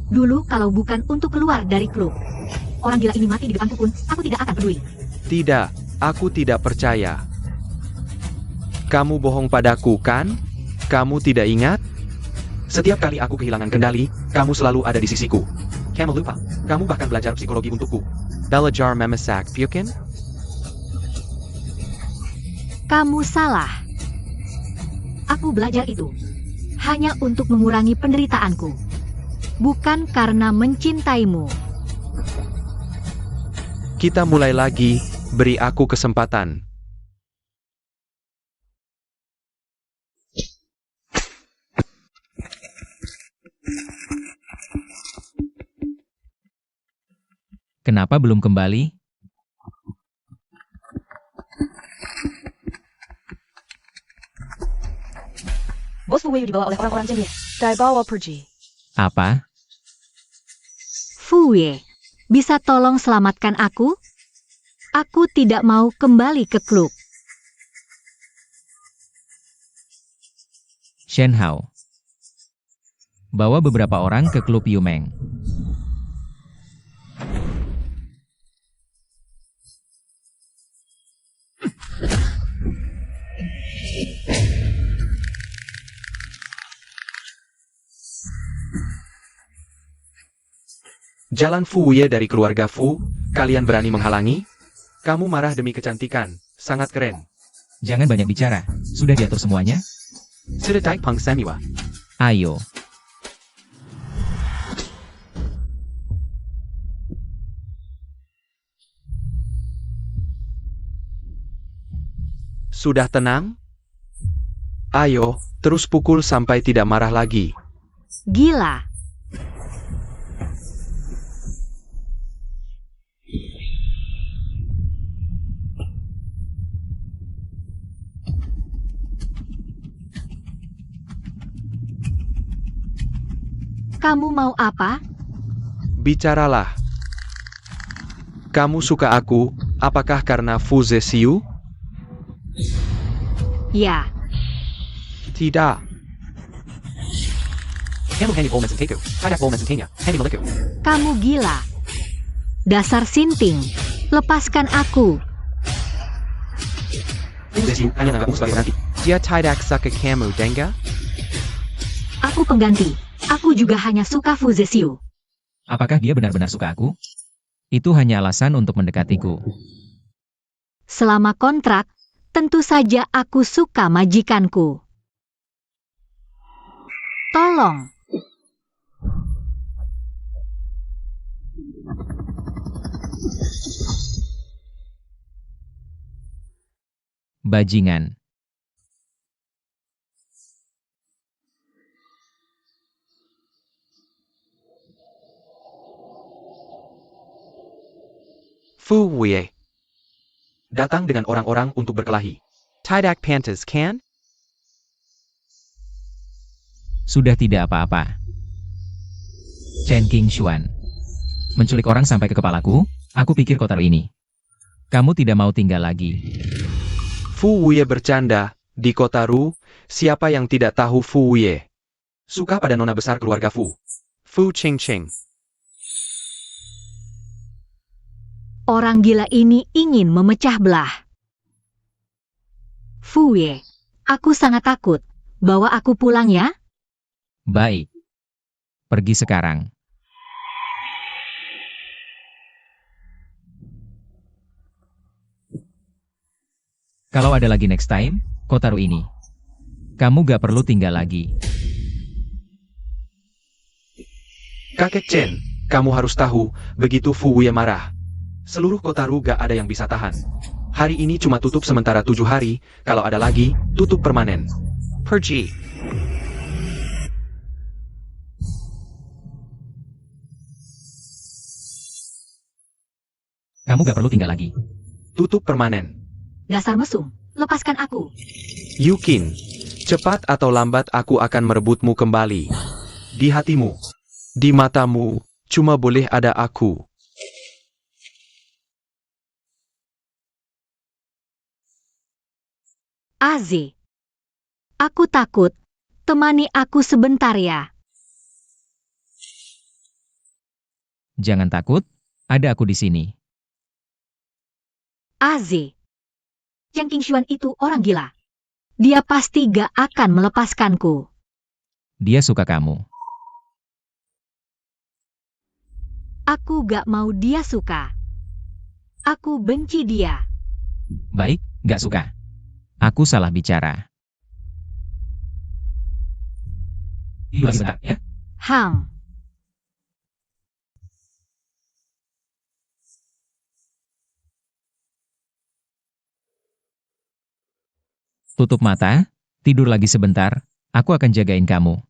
Dulu kalau bukan untuk keluar dari klub, orang gila ini mati di depanku pun, aku tidak akan peduli.
Tidak, aku tidak percaya. Kamu bohong padaku, kan? Kamu tidak ingat?
Setiap kali aku kehilangan kendali, kamu selalu ada di sisiku. Kamu lupa, kamu bahkan belajar psikologi untukku.
Belajar memasak, bukan?
Kamu salah. Aku belajar itu hanya untuk mengurangi penderitaanku, bukan karena mencintaimu.
Kita mulai lagi, beri aku kesempatan.
Kenapa belum kembali?
Bos Fu Wei dibawa oleh orang-orang Zhenye. Dibawa pergi.
Apa?
Fu Wei, bisa tolong selamatkan aku? Aku tidak mau kembali ke klub.
Shen Hao. Bawa beberapa orang ke klub Yumeng.
Jalan Fu Wei dari keluarga Fu, kalian berani menghalangi? Kamu marah demi kecantikan, sangat keren.
Jangan banyak bicara. Sudah diatur semuanya?
Sudah Daipeng Semiwa.
Ayo.
Sudah tenang? Ayo, terus pukul sampai tidak marah lagi.
Gila. Kamu mau apa?
Bicaralah. Kamu suka aku, apakah karena Fu Zesiu?
Ya,
Tidak.
Handle Handy Bolman Senteku. Tidak Bolman Sentenya. Handy Maliku.
kamu gila. Dasar sinting. Lepaskan aku.
Fu Zesiu hanya anggapmu sebagai nanti.
Dia tidak suka kamu, Denga?
Aku pengganti. Aku juga hanya suka Fu Zesiu.
Apakah dia benar-benar suka aku? Itu hanya alasan untuk mendekatiku.
Selama kontrak, tentu saja aku suka majikanku. Tolong.
Bajingan.
Fu Wei.
Datang dengan orang-orang untuk berkelahi.
Tidak pantas, kan?
Sudah tidak apa-apa. Chen Qingshuan. Menculik orang sampai ke kepalaku? Aku pikir kau taruh ini. Kamu tidak mau tinggal lagi.
Fu Wei bercanda. Di kota Ru, siapa yang tidak tahu Fu Wei?
Suka pada nona besar keluarga Fu.
Fu Qingqing.
Orang gila ini ingin memecah belah. Fu Wei, aku sangat takut. Bawa aku pulang ya.
Baik. Pergi sekarang. Kalau ada lagi next time, kau taruh ini. Kamu gak perlu tinggal lagi.
Kakek Chen, kamu harus tahu, begitu Fu Wei marah. Seluruh kota Ru gak ada yang bisa tahan. Hari ini cuma tutup sementara 7 hari, kalau ada lagi, tutup permanen.
Pergi.
Kamu gak perlu tinggal lagi.
Tutup permanen.
Dasar mesum, lepaskan aku.
Yukin. Cepat atau lambat aku akan merebutmu kembali.
Di hatimu.
Di matamu, cuma boleh ada aku.
Aze. Aku takut. Temani aku sebentar ya.
Jangan takut, ada aku di sini.
Aze. Yang Qingshuan itu orang gila. Dia pasti gak akan melepaskanku.
Dia suka kamu.
Aku gak mau dia suka. Aku benci dia.
Baik, gak suka. Aku salah bicara. Tidur sebentar, ya.
Hang.
Tutup mata, tidur lagi sebentar, aku akan jagain kamu.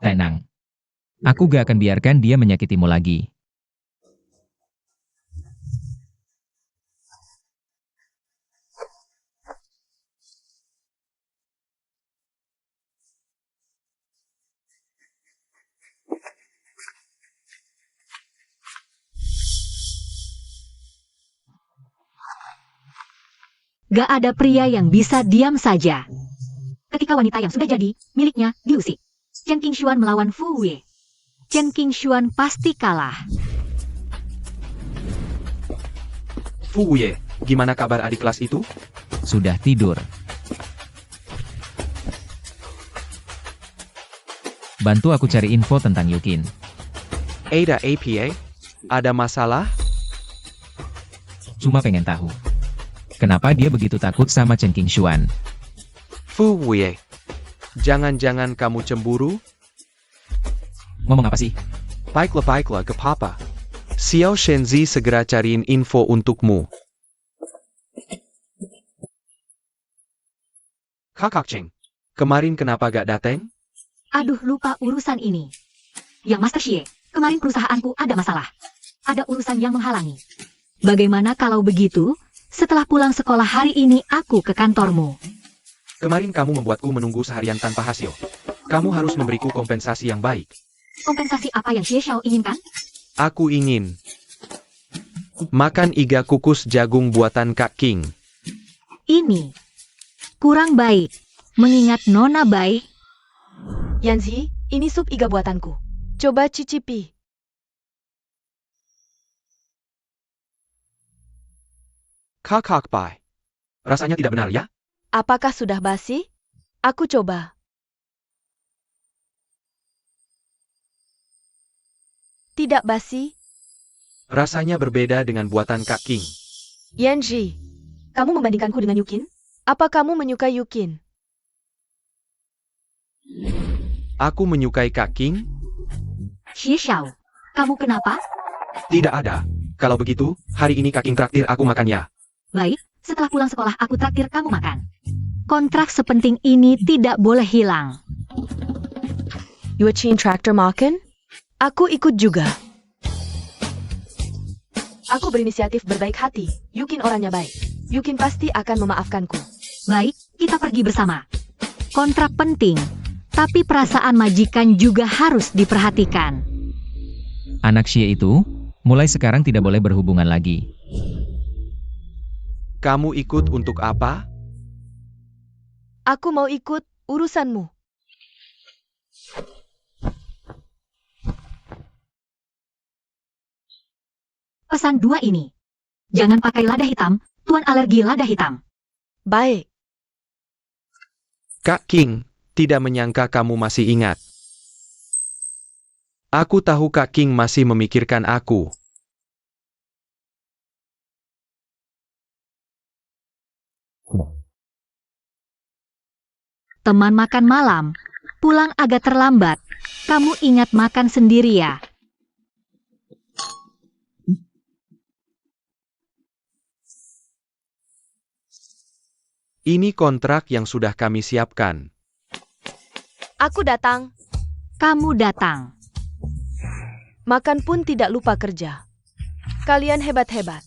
Tenang. Aku gak akan biarkan dia menyakitimu lagi.
Gak ada pria yang bisa diam saja. Ketika wanita yang sudah jadi miliknya diusik. Chen Qingshuan melawan Fu Wei. Chen Qingshuan pasti kalah.
Fu Wei, gimana kabar adik kelas itu?
Sudah tidur. Bantu aku cari info tentang Yukin.
Ada APA? Ada masalah?
Cuma pengen tahu. Kenapa dia begitu takut sama Chen Qingshuan?
Fu Wei, jangan-jangan kamu cemburu?
Ngomong apa sih?
Baiklah, ke papa. Xiao Shenzi segera cariin info untukmu.
Kakak Cheng,
Kemarin kenapa gak dateng?
Aduh, lupa urusan ini. Yang Master Xie, kemarin perusahaanku ada masalah. Ada urusan yang menghalangi. Bagaimana kalau begitu? Setelah pulang sekolah hari ini aku ke kantormu.
kemarin kamu membuatku menunggu seharian tanpa hasil. Kamu harus memberiku kompensasi yang baik.
Kompensasi apa yang Xie Xiao inginkan?
Aku ingin makan iga kukus jagung buatan Kak King.
Ini kurang baik. Mengingat Nona baik.
Yanzi, ini sup iga buatanku. Coba cicipi.
Kakak Pai.
Rasanya tidak benar ya?
Apakah sudah basi? Aku coba. Tidak basi.
Rasanya berbeda dengan buatan Kak King.
Yanzi, kamu membandingkanku dengan Yukin? Apa kamu menyukai Yukin?
Aku menyukai Kak King.
Xie Xiao, kamu kenapa?
Tidak ada. Kalau begitu, hari ini Kaking traktir aku makan ya.
Baik, setelah pulang sekolah aku traktir kamu makan. Kontrak sepenting ini tidak boleh hilang.
Yuchin traktor makan? Aku ikut juga. Aku berinisiatif berbaik hati. Yukin orangnya baik. Yukin pasti akan memaafkanku.
Baik, kita pergi bersama. Kontrak penting, tapi perasaan majikan juga harus diperhatikan.
Anak Xie itu, mulai sekarang tidak boleh berhubungan lagi.
Kamu ikut untuk apa?
Aku mau ikut urusanmu.
Pesan 2 ini. Jangan pakai lada hitam, Tuan alergi lada hitam.
Baik.
Kak King, tidak menyangka kamu masih ingat. Aku tahu Kak King masih memikirkan aku.
Teman makan malam, pulang agak terlambat. Kamu ingat makan sendiri ya?
Ini kontrak yang sudah kami siapkan.
Aku datang.
Kamu datang.
Makan pun tidak lupa kerja. Kalian hebat-hebat.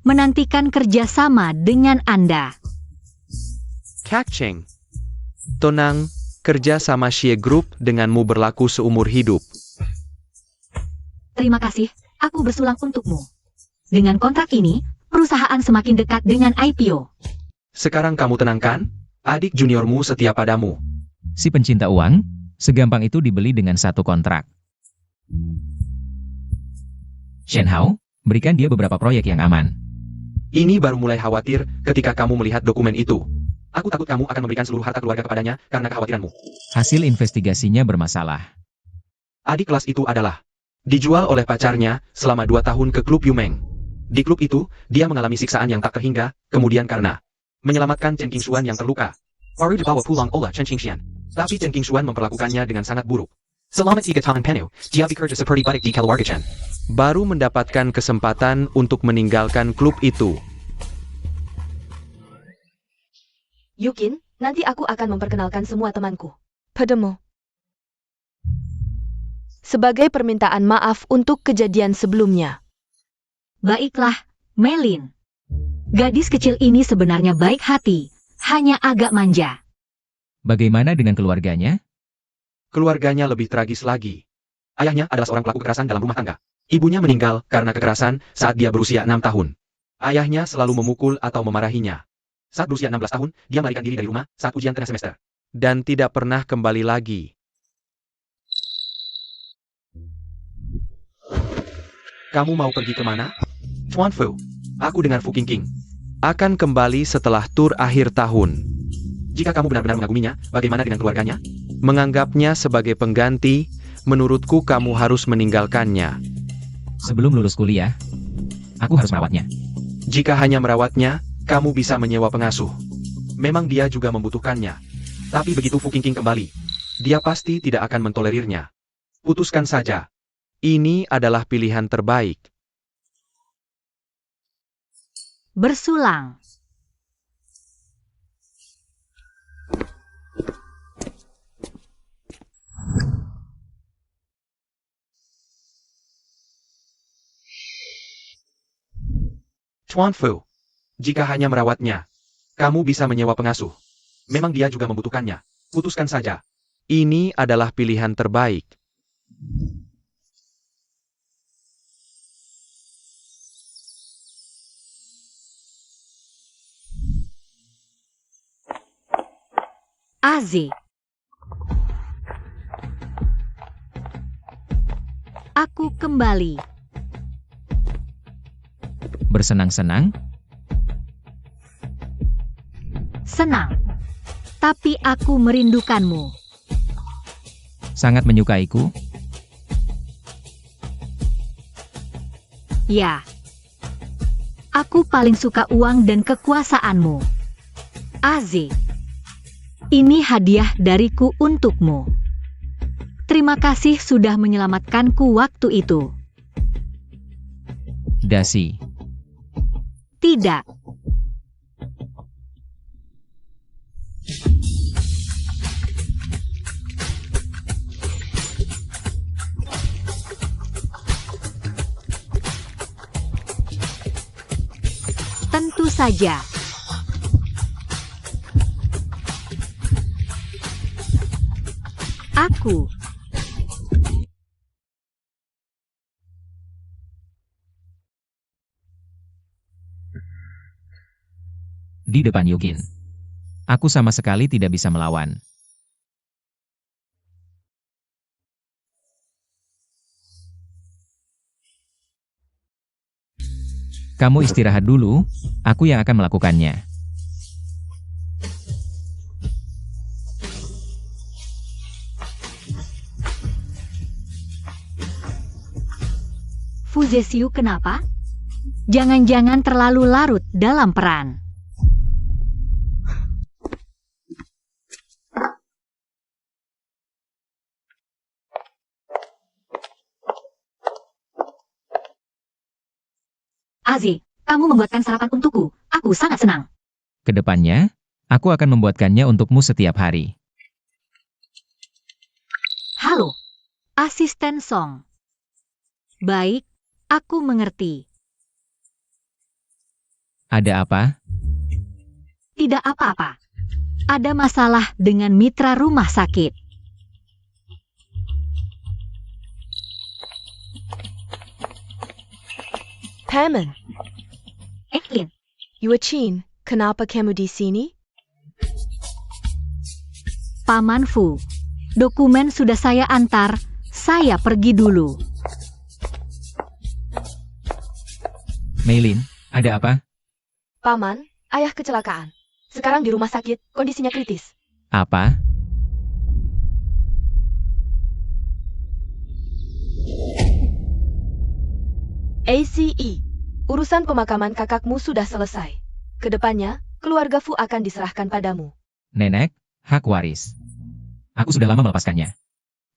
Menantikan kerjasama dengan Anda.
Kak Cheng. Tenang, kerja sama Xie Group denganmu berlaku seumur hidup.
Terima kasih, aku bersulang untukmu. Dengan kontrak ini, perusahaan semakin dekat dengan IPO.
Sekarang kamu tenang kan? Adik juniormu setia padamu.
Si pencinta uang, segampang itu dibeli dengan satu kontrak. Shen Hao, berikan dia beberapa proyek yang aman.
Ini baru mulai khawatir ketika kamu melihat dokumen itu. Aku takut kamu akan memberikan seluruh harta keluarga kepadanya karena kekhawatiranmu.
Hasil investigasinya bermasalah.
Adik kelas itu adalah dijual oleh pacarnya selama 2 tahun ke klub Yumeng. Di klub itu, dia mengalami siksaan yang tak terhingga, kemudian karena menyelamatkan Chen Qingshuan yang terluka, baru dibawa pulang oleh Chen Qingshan. Tapi Chen Qingshuan memperlakukannya dengan sangat buruk. Selamat si Gatan Penu, Jia bekerja seperti baik di keluarga Chen.
Baru mendapatkan kesempatan untuk meninggalkan klub itu.
Yukin, nanti aku akan memperkenalkan semua temanku padamu. Sebagai permintaan maaf untuk kejadian sebelumnya.
Baiklah, Melin. Gadis kecil ini sebenarnya baik hati, hanya agak manja.
Bagaimana dengan keluarganya?
Keluarganya lebih tragis lagi.
Ayahnya adalah seorang pelaku kekerasan dalam rumah tangga. Ibunya meninggal karena kekerasan saat dia berusia 6 tahun.
Ayahnya selalu memukul atau memarahinya.
Saat berusia 16 tahun, dia melarikan diri dari rumah saat ujian tengah semester.
Dan tidak pernah kembali lagi.
Kamu mau pergi kemana? Chuan Fu. Aku dengar Fu Qingqing.
Akan kembali setelah tur akhir tahun.
Jika kamu benar-benar mengaguminya, bagaimana dengan keluarganya?
Menganggapnya sebagai pengganti, menurutku kamu harus meninggalkannya.
Sebelum lulus kuliah, aku harus merawatnya.
Jika hanya merawatnya, kamu bisa menyewa pengasuh.
Memang dia juga membutuhkannya. Tapi begitu Fu Qingqing kembali, dia pasti tidak akan mentolerirnya. Putuskan saja.
Ini adalah pilihan terbaik.
Bersulang.
Chuan Fu. Jika hanya merawatnya, kamu bisa menyewa pengasuh. Memang dia juga membutuhkannya. Putuskan saja.
Ini adalah pilihan terbaik.
AZ. Aku kembali.
Bersenang-senang?
Senang. Tapi aku merindukanmu.
Sangat menyukaiku?
Ya. Aku paling suka uang dan kekuasaanmu. AZ. Ini hadiah dariku untukmu. Terima kasih sudah menyelamatkanku waktu itu.
Dasi.
Tidak. Tentu saja. Aku.
Di depan Yukin. Aku sama sekali tidak bisa melawan. Kamu istirahat dulu, aku yang akan melakukannya.
Fu Zesiu kenapa? Jangan-jangan terlalu larut dalam peran. Azi, kamu membuatkan sarapan untukku. Aku sangat senang.
Kedepannya, aku akan membuatkannya untukmu setiap hari.
Halo, asisten Song. Baik, aku mengerti.
Ada apa?
Tidak apa-apa. Ada masalah dengan mitra rumah sakit.
Paman,
Eklin,
Yuachin, kenapa kamu di sini?
Paman Fu. Dokumen sudah saya antar. Saya pergi dulu.
Meilin, ada apa?
Paman, ayah kecelakaan. Sekarang di rumah sakit, kondisinya kritis.
Apa?
ACE, urusan pemakaman kakakmu sudah selesai. Kedepannya, keluarga Fu akan diserahkan padamu.
Nenek, hak waris. Aku sudah lama melepaskannya.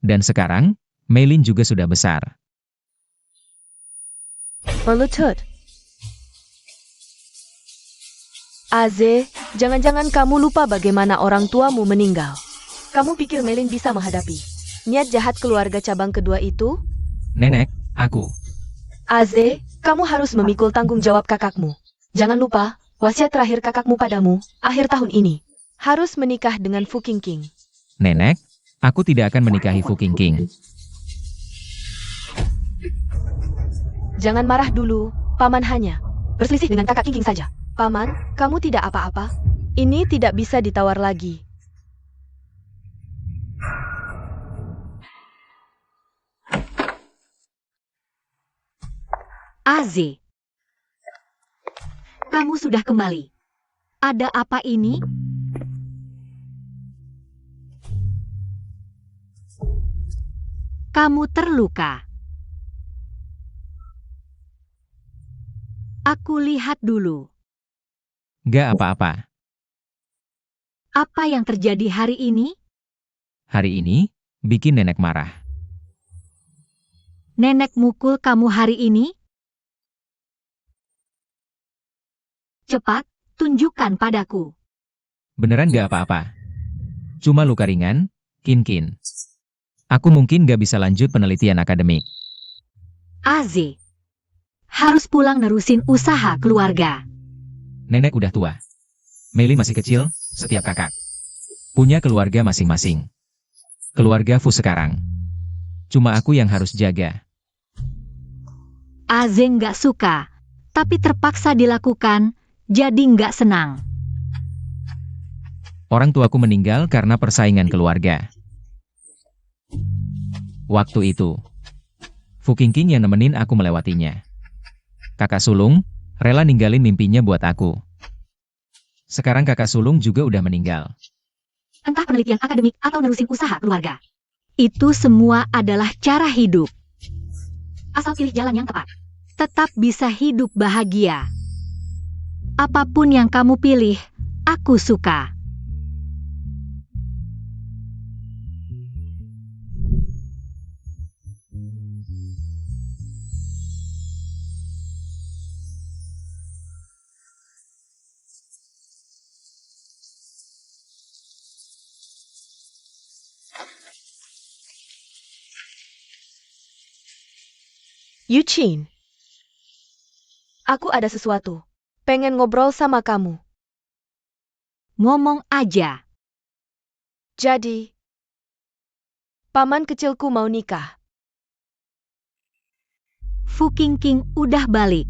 Dan sekarang, Meilin juga sudah besar.
Melutut. Aze, jangan-jangan kamu lupa bagaimana orang tuamu meninggal. Kamu pikir Meilin bisa menghadapi niat jahat keluarga cabang kedua itu?
Nenek, aku.
Aze, kamu harus memikul tanggung jawab kakakmu. Jangan lupa, wasiat terakhir kakakmu padamu, akhir tahun ini, harus menikah dengan Fu Qingqing.
Nenek, aku tidak akan menikahi Fu Qingqing.
Jangan marah dulu, Paman hanya berselisih dengan kakak Qingqing saja. Paman, kamu tidak apa-apa. Ini tidak bisa ditawar lagi.
Aze, kamu sudah kembali. Ada apa ini? Kamu terluka. Aku lihat dulu.
Gak apa-apa.
Apa yang terjadi hari ini?
Hari ini, bikin nenek marah.
Nenek mukul kamu hari ini? Cepat, tunjukkan padaku.
Beneran gak apa-apa. Cuma luka ringan, Kin. Aku mungkin gak bisa lanjut penelitian akademik.
Aze, harus pulang nerusin usaha keluarga.
Nenek udah tua. Meilin masih kecil, setiap kakak punya keluarga masing-masing. Keluarga Fu sekarang. Cuma aku yang harus jaga.
Aze nggak suka, tapi terpaksa dilakukan, jadi nggak senang.
Orang tuaku meninggal karena persaingan keluarga. Waktu itu, Fu Qingqing yang nemenin aku melewatinya. Kakak sulung, rela ninggalin mimpinya buat aku. Sekarang kakak sulung juga udah meninggal.
Entah penelitian akademik atau nerusin usaha keluarga. Itu semua adalah cara hidup. Asal pilih jalan yang tepat, tetap bisa hidup bahagia. Apapun yang kamu pilih, aku suka.
Yuqin, aku ada sesuatu. Pengen ngobrol sama kamu.
Ngomong aja.
Jadi, paman kecilku mau nikah.
Fu Qingqing udah balik.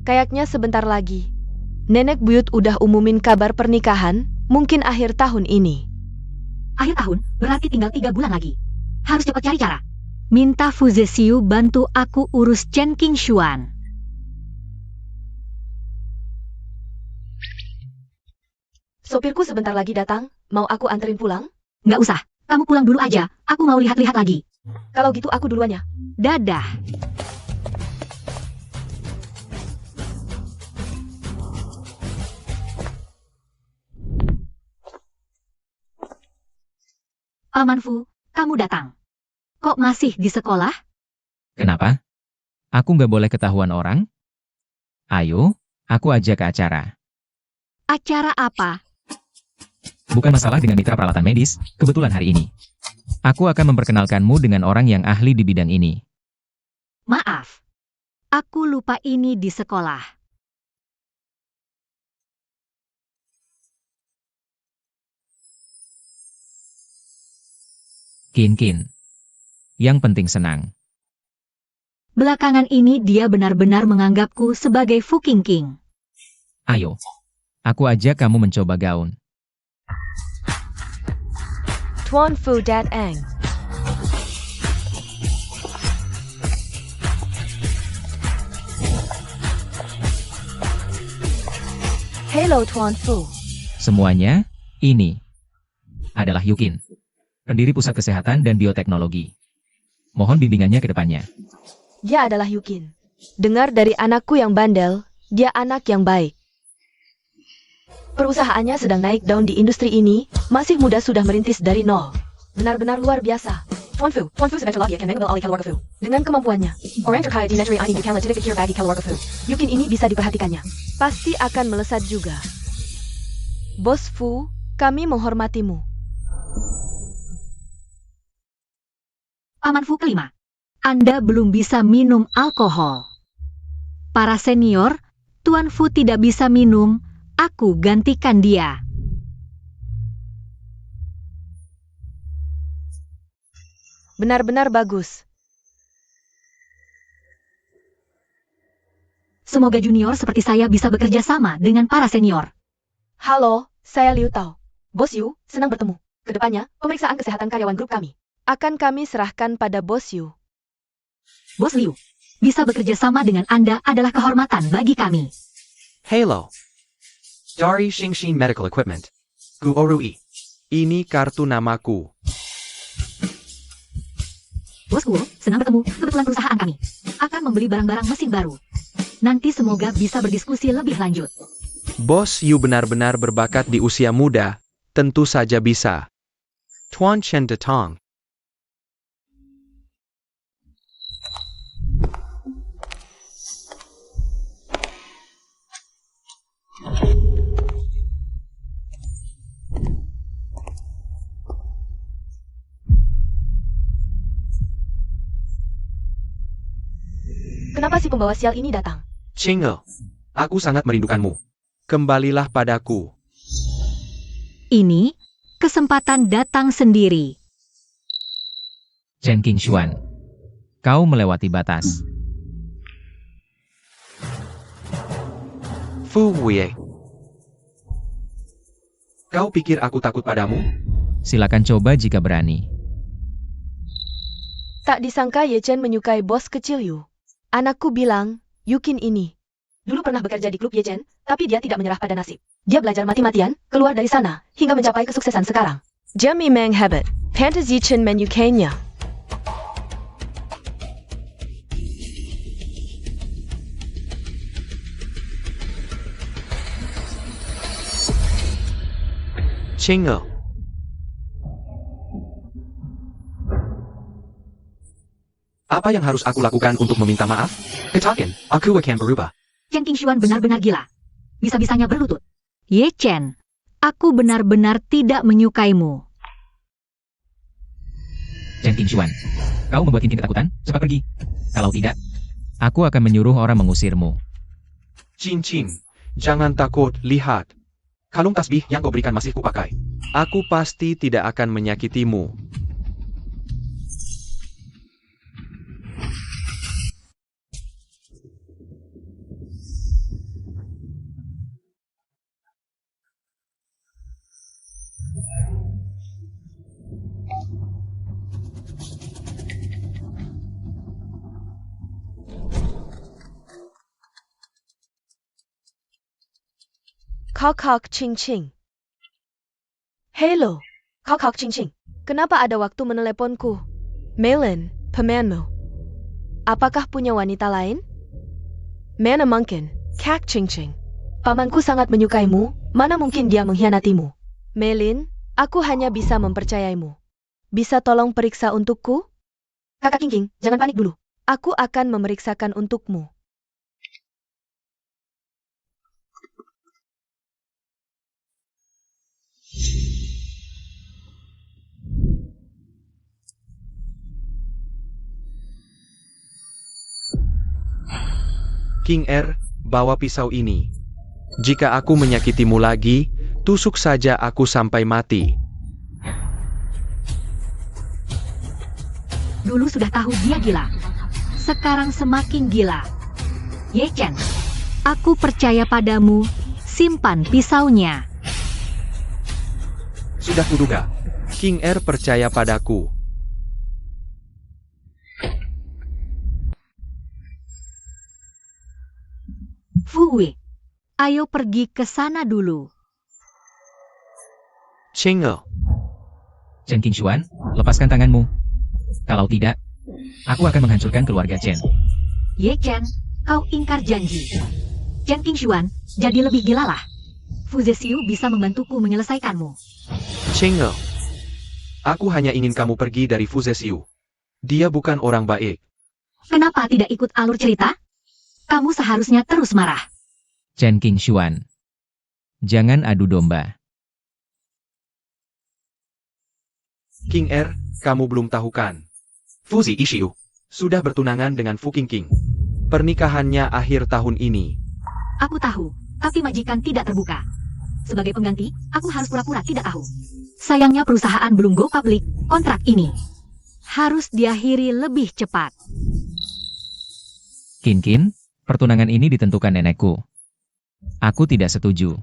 Kayaknya sebentar lagi. Nenek buyut udah umumin kabar pernikahan, mungkin akhir tahun ini.
Akhir tahun, berarti tinggal 3 bulan lagi. Harus cepat cari cara. Minta Fu Zesiu bantu aku urus Chen Qingshuan.
Sopirku sebentar lagi datang, mau aku anterin pulang?
Nggak usah, kamu pulang dulu aja, aku mau lihat-lihat lagi.
Kalau gitu aku duluannya.
Dadah. Paman Fu, kamu datang. Kok masih di sekolah?
Kenapa? Aku nggak boleh ketahuan orang? Ayo, aku ajak ke acara.
Acara apa?
Bukan masalah dengan mitra peralatan medis, kebetulan hari ini. Aku akan memperkenalkanmu dengan orang yang ahli di bidang ini.
Maaf. Aku lupa ini di sekolah.
Kin. Yang penting senang.
Belakangan ini dia benar-benar menganggapku sebagai Fu Qingqing.
Ayo. Aku ajak kamu mencoba gaun.
Tuan Fu Dat Eng. Hello Tuan Fu.
Semuanya, ini adalah Yuqin, pendiri Pusat Kesehatan dan Bioteknologi. Mohon bimbingannya ke depannya.
Dia adalah Yuqin. Dengar dari anakku yang bandel, dia anak yang baik. Perusahaannya sedang naik daun di industri ini, masih muda sudah merintis dari nol. Benar-benar luar biasa. Tuan Fu sebentar lagi akan mengambil alih keluarga Fu. Dengan kemampuannya, orang terkaya di negeri ini bukanlah tidak pikir bagi keluarga Fu. Yukin ini bisa diperhatikannya. Pasti akan melesat juga. Bos Fu, kami menghormatimu.
Paman Fu kelima. Anda belum bisa minum alkohol. Para senior, Tuan Fu tidak bisa minum, aku gantikan dia.
Benar-benar bagus.
Semoga junior seperti saya bisa bekerja sama dengan para senior.
Halo, saya Liu Tao. Bos Yu, senang bertemu. Kedepannya, pemeriksaan kesehatan karyawan grup kami akan kami serahkan pada Bos Yu.
Bos Liu, bisa bekerja sama dengan Anda adalah kehormatan bagi kami.
Halo,
Dari Xingshin Medical Equipment. Gu Orui.
ini kartu namaku.
Bos Guo, senang bertemu. Kebetulan perusahaan kami akan membeli barang-barang mesin baru. Nanti semoga bisa berdiskusi lebih lanjut.
Bos Yu benar-benar berbakat di usia muda, tentu saja bisa. Tuan Chen Detong.
Kenapa si pembawa sial ini datang?
Chinge. Aku sangat merindukanmu.
Kembalilah padaku.
Ini kesempatan datang sendiri.
Chen Qingshuan, kau melewati batas.
Fu Wei.
Kau pikir aku takut padamu?
Silakan coba jika berani.
Tak disangka Ye Chen menyukai bos kecil Yu. Anakku bilang, Yukin ini dulu pernah bekerja di klub Ye Chen, tapi dia tidak menyerah pada nasib. Dia belajar mati-matian, keluar dari sana, hingga mencapai kesuksesan sekarang. Dia memang hebat. Pantas Ye Chen menyukainya.
Chinge.
Apa yang harus aku lakukan untuk meminta maaf? Katakan, aku akan berubah.
Chen Qingshuan benar-benar gila. Bisa-bisanya berlutut. Ye Chen, aku benar-benar tidak menyukaimu.
Chen Qingshuan, kau membuat Tintin ketakutan? Cepat pergi. Kalau tidak, aku akan menyuruh orang mengusirmu.
Chin Chin, jangan takut, lihat.
Kalung tasbih yang kau berikan masih kupakai.
Aku pasti tidak akan menyakitimu.
Kok Ching Ching. Hello, Kok Ching Ching. Kenapa ada waktu meneleponku? Melin, pemanmu. Apakah punya wanita lain? Mana mungkin, Kak Ching Ching. Pamanku sangat menyukaimu, mana mungkin dia mengkhianatimu. Melin, aku hanya bisa mempercayaimu. Bisa tolong periksa untukku? Kakak King King, jangan panik dulu. Aku akan memeriksakan untukmu.
King Er, bawa pisau ini. Jika aku menyakitimu lagi, tusuk saja aku sampai mati.
Dulu sudah tahu dia gila. Sekarang semakin gila. Ye Chen, aku percaya padamu. Simpan pisaunya.
Sudah kuduga.
King Er percaya padaku.
Fu Wei, ayo pergi ke sana dulu.
Chinge.
Chen Qingshuan, lepaskan tanganmu. Kalau tidak, aku akan menghancurkan keluarga Chen.
Ye Chen, kau ingkar janji. Chen Qingshuan, jadi lebih gila lah. Fu Zesiu bisa membantuku menyelesaikanmu.
Chinge. Aku hanya ingin kamu pergi dari Fuzesiu. Dia bukan orang baik.
Kenapa tidak ikut alur cerita? Kamu seharusnya terus marah.
Chen Qingshuan. Jangan adu domba.
King Er, kamu belum tahu kan? Fuzi Ishiu sudah bertunangan dengan Fu Qingqing. Pernikahannya akhir tahun ini.
Aku tahu, tapi majikan tidak terbuka. Sebagai pengganti, aku harus pura-pura tidak tahu. Sayangnya perusahaan belum go public, kontrak ini harus diakhiri lebih cepat.
Qin, pertunangan ini ditentukan nenekku. Aku tidak setuju.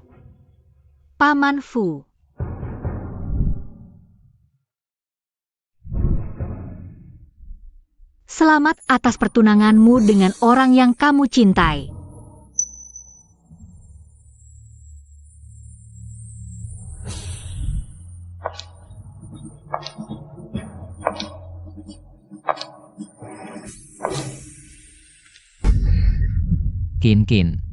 Paman Fu. Selamat atas pertunanganmu dengan orang yang kamu cintai.
Qin.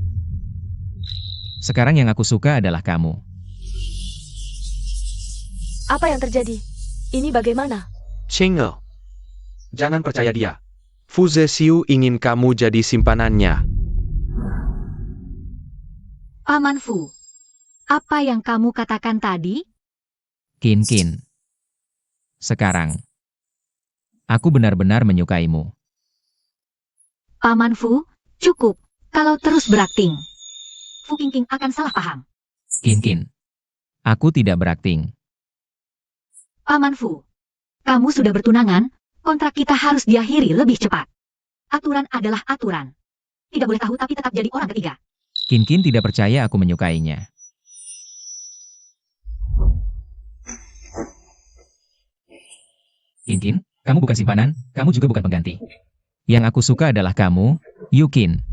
Sekarang yang aku suka adalah kamu.
Apa yang terjadi? Ini bagaimana?
Chengel. Jangan percaya dia. Fuzesiu ingin kamu jadi simpanannya.
Paman Fu, apa yang kamu katakan tadi?
Qin. Sekarang, aku benar-benar menyukaimu.
Paman Fu, cukup. Kalau terus berakting, Fu Qingqing akan salah paham.
Qin. Aku tidak berakting.
Paman Fu, kamu sudah bertunangan, kontrak kita harus diakhiri lebih cepat. Aturan adalah aturan. Tidak boleh tahu tapi tetap jadi orang ketiga.
Qin tidak percaya aku menyukainya. Qin, kamu bukan simpanan, kamu juga bukan pengganti. Yang aku suka adalah kamu, Yukin.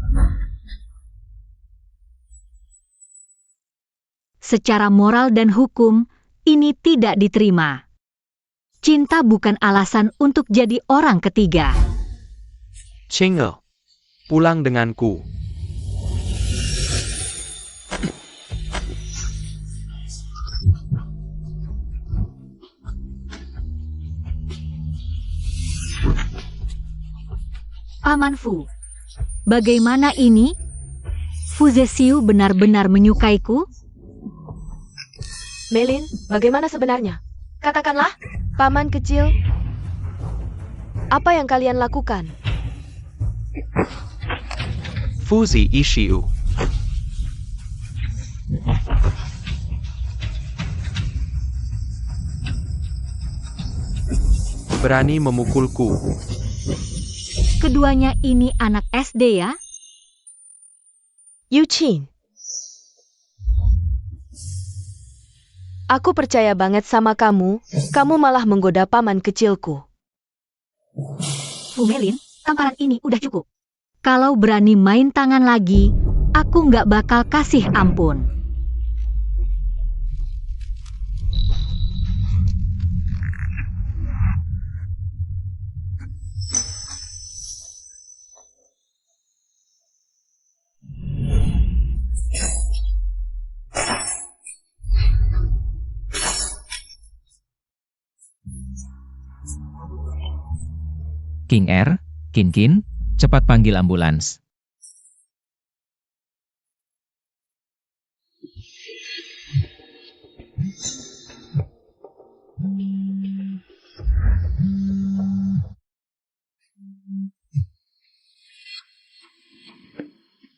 Secara moral dan hukum, ini tidak diterima. Cinta bukan alasan untuk jadi orang ketiga.
Chengel, pulang denganku.
Paman Fu, bagaimana ini? Fuzesiu benar-benar menyukaiku?
Melin, bagaimana sebenarnya? Katakanlah, paman kecil. Apa yang kalian lakukan?
Fuzi Ishiu. Berani memukulku.
Keduanya ini anak SD ya?
Yuqin. Aku percaya banget sama kamu malah menggoda paman kecilku.
Fu Melin, tamparan ini udah cukup. Kalau berani main tangan lagi, aku nggak bakal kasih ampun.
King Er, Qin, cepat panggil ambulans.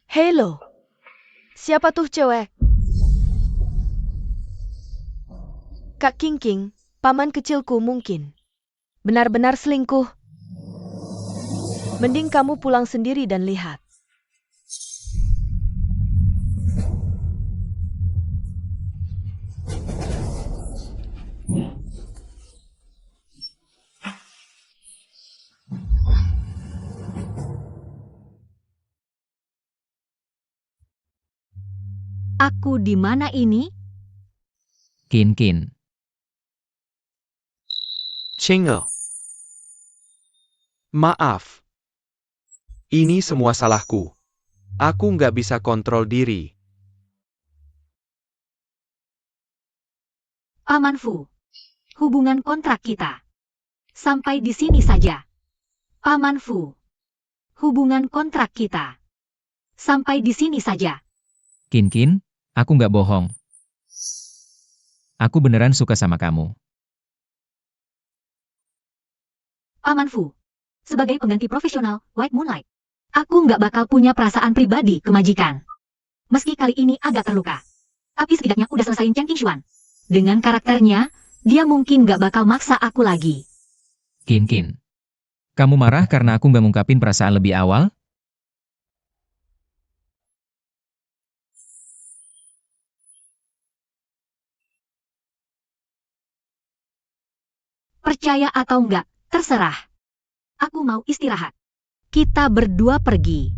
Halo, siapa tuh cewek? Kak Qingqing, paman kecilku mungkin. Benar-benar selingkuh. Mending kamu pulang sendiri dan lihat.
Aku di mana ini?
Qin.
Chengel. Maaf. Ini semua salahku. Aku nggak bisa kontrol diri.
Paman Fu, hubungan kontrak kita. Sampai di sini saja. Paman Fu. Hubungan kontrak kita. Sampai di sini saja.
Kin, aku nggak bohong. Aku beneran suka sama kamu.
Paman Fu. Sebagai pengganti profesional White Moonlight, aku nggak bakal punya perasaan pribadi ke majikan. Meski kali ini agak terluka. Tapi setidaknya udah selesaiin Chen Qingshuan. Dengan karakternya, dia mungkin nggak bakal maksa aku lagi.
Kin, kamu marah karena aku nggak ngungkapin perasaan lebih awal?
Percaya atau enggak, terserah. Aku mau istirahat. Kita berdua pergi.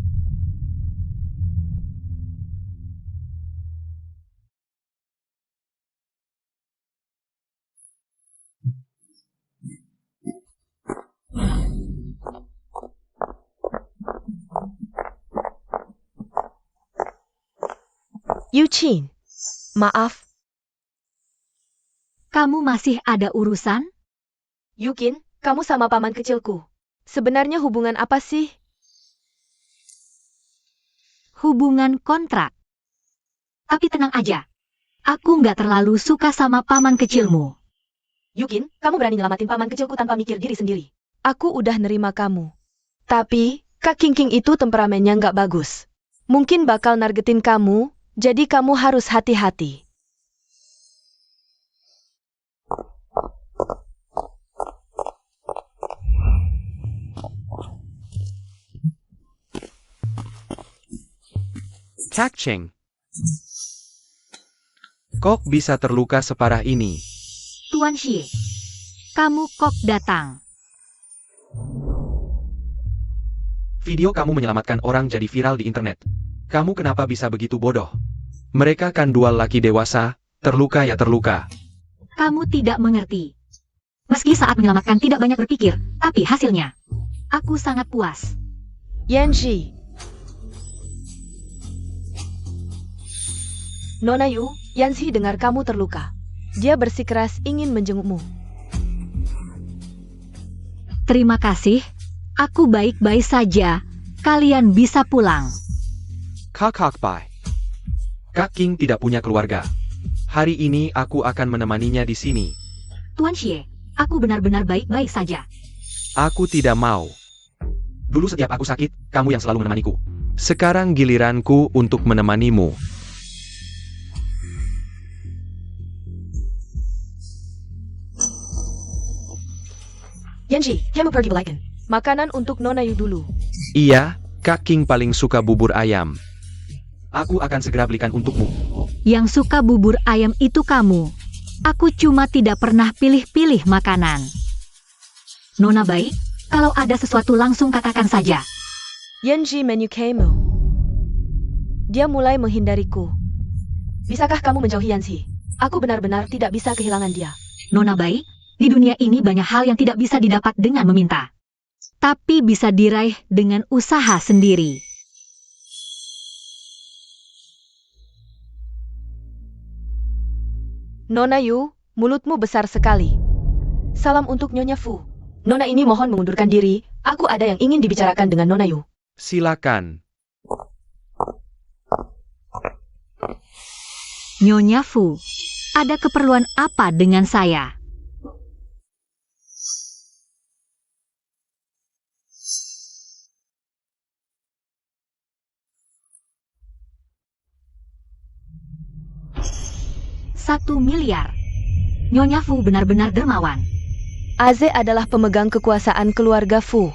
Yuqin, maaf.
Kamu masih ada urusan?
Yuqin, kamu sama paman kecilku. Sebenarnya hubungan apa sih?
Hubungan kontrak. Tapi tenang aja. Aku nggak terlalu suka sama paman kecilmu.
Yuqin, kamu berani nyelamatin paman kecilku tanpa mikir diri sendiri. Aku udah nerima kamu. Tapi, Kak King itu temperamennya nggak bagus. Mungkin bakal nargetin kamu, jadi kamu harus hati-hati.
Kak Cheng. Kok bisa terluka separah ini?
Tuan Xie, kamu kok datang?
Video kamu menyelamatkan orang jadi viral di internet. Kamu kenapa bisa begitu bodoh? Mereka kan dua laki dewasa, terluka ya terluka.
Kamu tidak mengerti. Meski saat menyelamatkan tidak banyak berpikir, tapi hasilnya. Aku sangat puas.
Yanji. Nona Yu, Yanzi dengar kamu terluka. Dia bersikeras ingin menjengukmu.
Terima kasih. Aku baik-baik saja. Kalian bisa pulang.
Kak Pai. Kak King tidak punya keluarga. Hari ini aku akan menemaninya di sini.
Tuan Xie, aku benar-benar baik-baik saja.
Aku tidak mau. Dulu setiap aku sakit, kamu yang selalu menemaniku. Sekarang giliranku untuk menemanimu.
Yanji, kamu pergi belikan makanan untuk Nona Yu dulu.
Iya, Kak King paling suka bubur ayam. Aku akan segera belikan untukmu.
Yang suka bubur ayam itu kamu. Aku cuma tidak pernah pilih-pilih makanan. Nona baik, kalau ada sesuatu langsung katakan saja.
Yanji menyukaimu. Dia mulai menghindariku. Bisakah kamu menjauhi Yanzi? Aku benar-benar tidak bisa kehilangan dia.
Nona baik, di dunia ini banyak hal yang tidak bisa didapat dengan meminta. Tapi bisa diraih dengan usaha sendiri.
Nona Yu, mulutmu besar sekali. Salam untuk Nyonya Fu. Nona ini mohon mengundurkan diri, aku ada yang ingin dibicarakan dengan Nona Yu.
Silakan.
Nyonya Fu, ada keperluan apa dengan saya? $1 miliar. Nyonya Fu benar-benar dermawan.
Aze adalah pemegang kekuasaan keluarga Fu.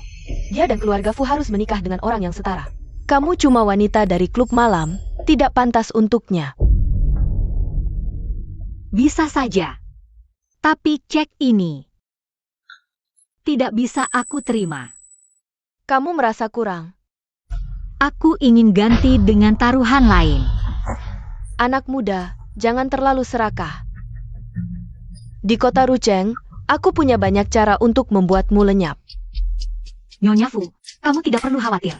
Dia dan keluarga Fu harus menikah dengan orang yang setara. Kamu cuma wanita dari klub malam, tidak pantas untuknya.
Bisa saja. Tapi cek ini. Tidak bisa aku terima.
Kamu merasa kurang.
Aku ingin ganti dengan taruhan lain.
Anak muda, jangan terlalu serakah. Di kota Rucheng, aku punya banyak cara untuk membuatmu lenyap.
Nyonya Fu, kamu tidak perlu khawatir.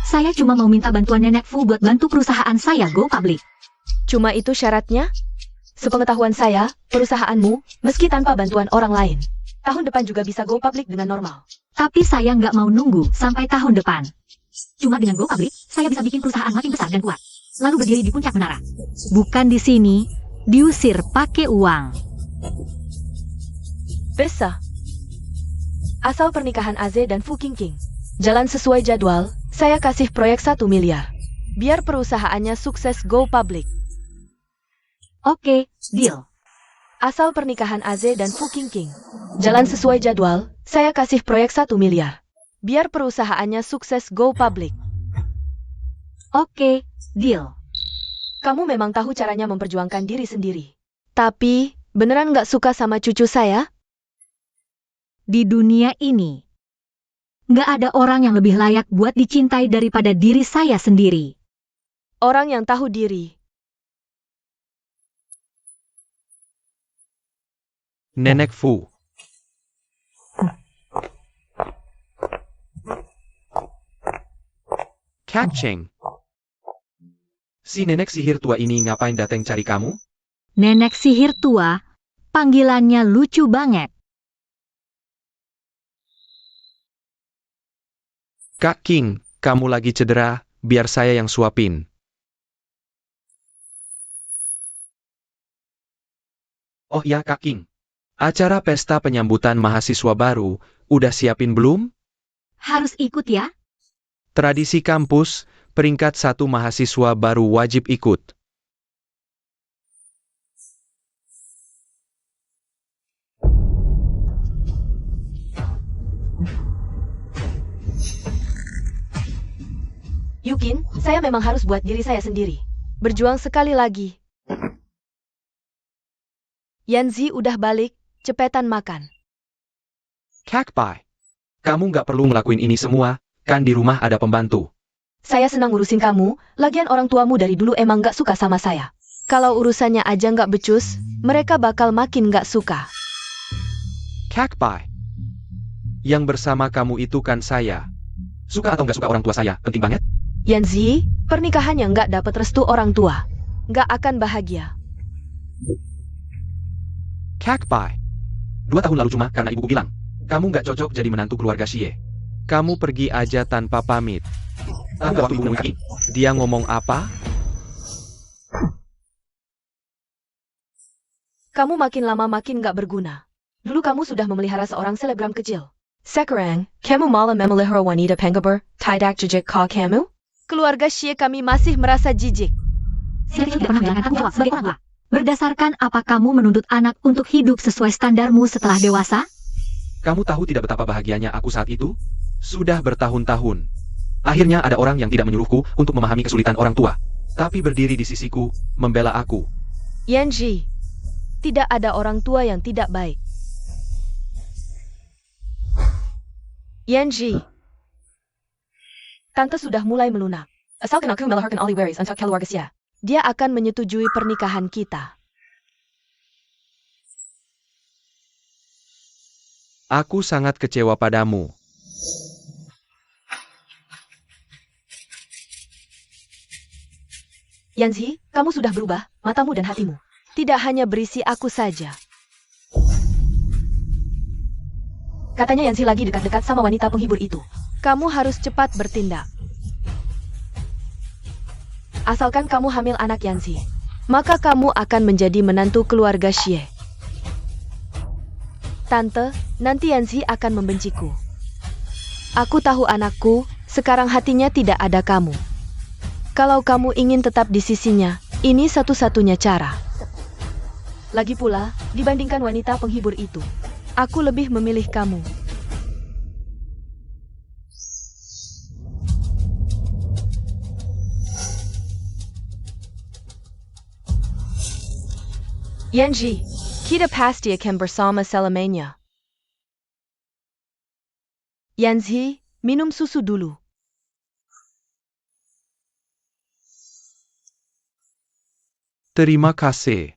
Saya cuma mau minta bantuan Nenek Fu buat bantu perusahaan saya go public.
Cuma itu syaratnya? Sepengetahuan saya, perusahaanmu, meski tanpa bantuan orang lain, tahun depan juga bisa go public dengan normal.
Tapi saya nggak mau nunggu sampai tahun depan. Cuma dengan go public, saya bisa bikin perusahaan makin besar dan kuat. Lalu berdiri di puncak menara. Bukan di sini, diusir pakai uang.
Bisa. Asal pernikahan Aze dan Fu Qingqing jalan sesuai jadwal, saya kasih proyek 1 miliar. Biar perusahaannya sukses go public.
Oke, deal.
Asal pernikahan Aze dan Fu Qingqing jalan sesuai jadwal, saya kasih proyek 1 miliar. Biar perusahaannya sukses go public.
Oke, deal.
Kamu memang tahu caranya memperjuangkan diri sendiri. Tapi, beneran nggak suka sama cucu saya?
Di dunia ini, nggak ada orang yang lebih layak buat dicintai daripada diri saya sendiri.
Orang yang tahu diri.
Nenek Fu. Kak Cheng. Si nenek sihir tua ini ngapain datang cari kamu?
Nenek sihir tua, panggilannya lucu banget.
Kak King, kamu lagi cedera, biar saya yang suapin. Oh ya Kak King. Acara pesta penyambutan mahasiswa baru, udah siapin belum?
Harus ikut ya?
Tradisi kampus, peringkat 1 mahasiswa baru wajib ikut.
Yukin, saya memang harus buat diri saya sendiri. Berjuang sekali lagi. Yanzi udah balik, cepetan makan.
Kak Pai. Kamu nggak perlu ngelakuin ini semua, kan di rumah ada pembantu.
Saya senang ngurusin kamu, lagian orang tuamu dari dulu emang nggak suka sama saya. Kalau urusannya aja nggak becus, mereka bakal makin nggak suka.
Kak Pai. Yang bersama kamu itu kan saya. Suka atau nggak suka orang tua saya, penting banget.
Yanzi, pernikahan yang nggak dapat restu orang tua, nggak akan bahagia.
Kak Pai. 2 tahun lalu cuma karena ibuku bilang, kamu nggak cocok jadi menantu keluarga Xie. Kamu pergi aja tanpa pamit. Tahu nggak waktu ibu nemuin Kak King? Dia ngomong apa?
Kamu makin lama makin nggak berguna. Dulu kamu sudah memelihara seorang selebgram kecil. Sekarang, kamu malah memelihara wanita penggeber, tidak jijik kau kamu? Keluarga Xie kami masih merasa jijik.
Saya tidak pernah menjalankan tanggung jawab sebagai orang tua. Berdasarkan apa kamu menuntut anak untuk hidup sesuai standarmu setelah dewasa?
Kamu tahu tidak betapa bahagianya aku saat itu? Sudah bertahun-tahun. Akhirnya ada orang yang tidak menyuruhku untuk memahami kesulitan orang tua. Tapi berdiri di sisiku, membela aku.
Yanji, tidak ada orang tua yang tidak baik. Yanji, Tante sudah mulai melunak. Asalkan aku melahirkan Oliveris untuk keluarga Xie, dia akan menyetujui pernikahan kita.
Aku sangat kecewa padamu.
Yanzi, kamu sudah berubah, matamu dan hatimu. Tidak hanya berisi aku saja. Katanya Yanzi lagi dekat-dekat sama wanita penghibur itu. Kamu harus cepat bertindak. Asalkan kamu hamil anak Yanzi, maka kamu akan menjadi menantu keluarga Xie. Tante, nanti Yanzi akan membenciku. Aku tahu anakku, sekarang hatinya tidak ada kamu. Kalau kamu ingin tetap di sisinya, ini satu-satunya cara. Lagi pula, dibandingkan wanita penghibur itu, aku lebih memilih kamu. Yanji, kita pasti akan bersama selamanya. Yanzi, minum susu dulu.
Terima kasih.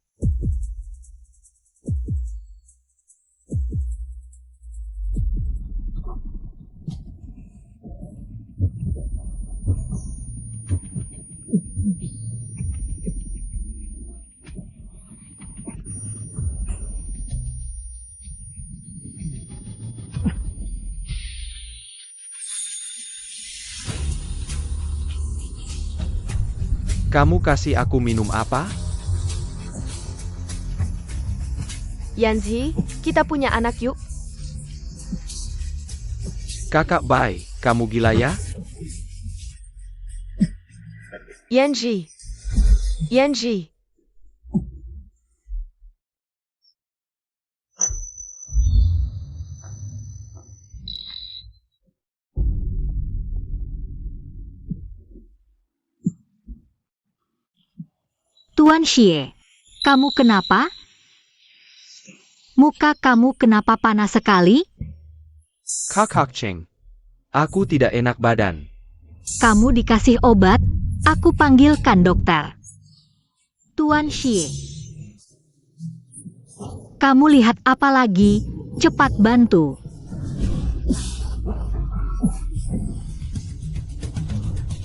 Kamu kasih aku minum apa?
Yanzi, kita punya anak yuk.
Kakak Bai, kamu gila ya?
Yanji. Yanji.
Tuan Xie, kamu kenapa? Muka kamu kenapa panas sekali?
Kakak Cheng. Aku tidak enak badan.
Kamu dikasih obat, aku panggilkan dokter. Tuan Xie. Kamu lihat apa lagi? Cepat bantu.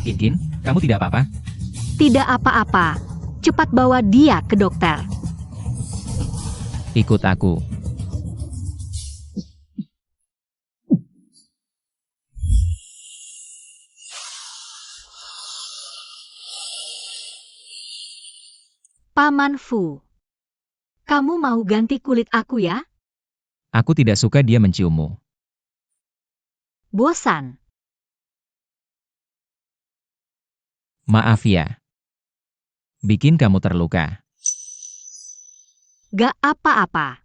Kin, kamu tidak apa-apa?
Tidak apa-apa. Cepat bawa dia ke dokter.
Ikut aku.
Paman Fu. Kamu mau ganti kulit aku ya?
Aku tidak suka dia menciummu.
Bosan.
Maaf ya. Bikin kamu terluka.
Gak apa-apa.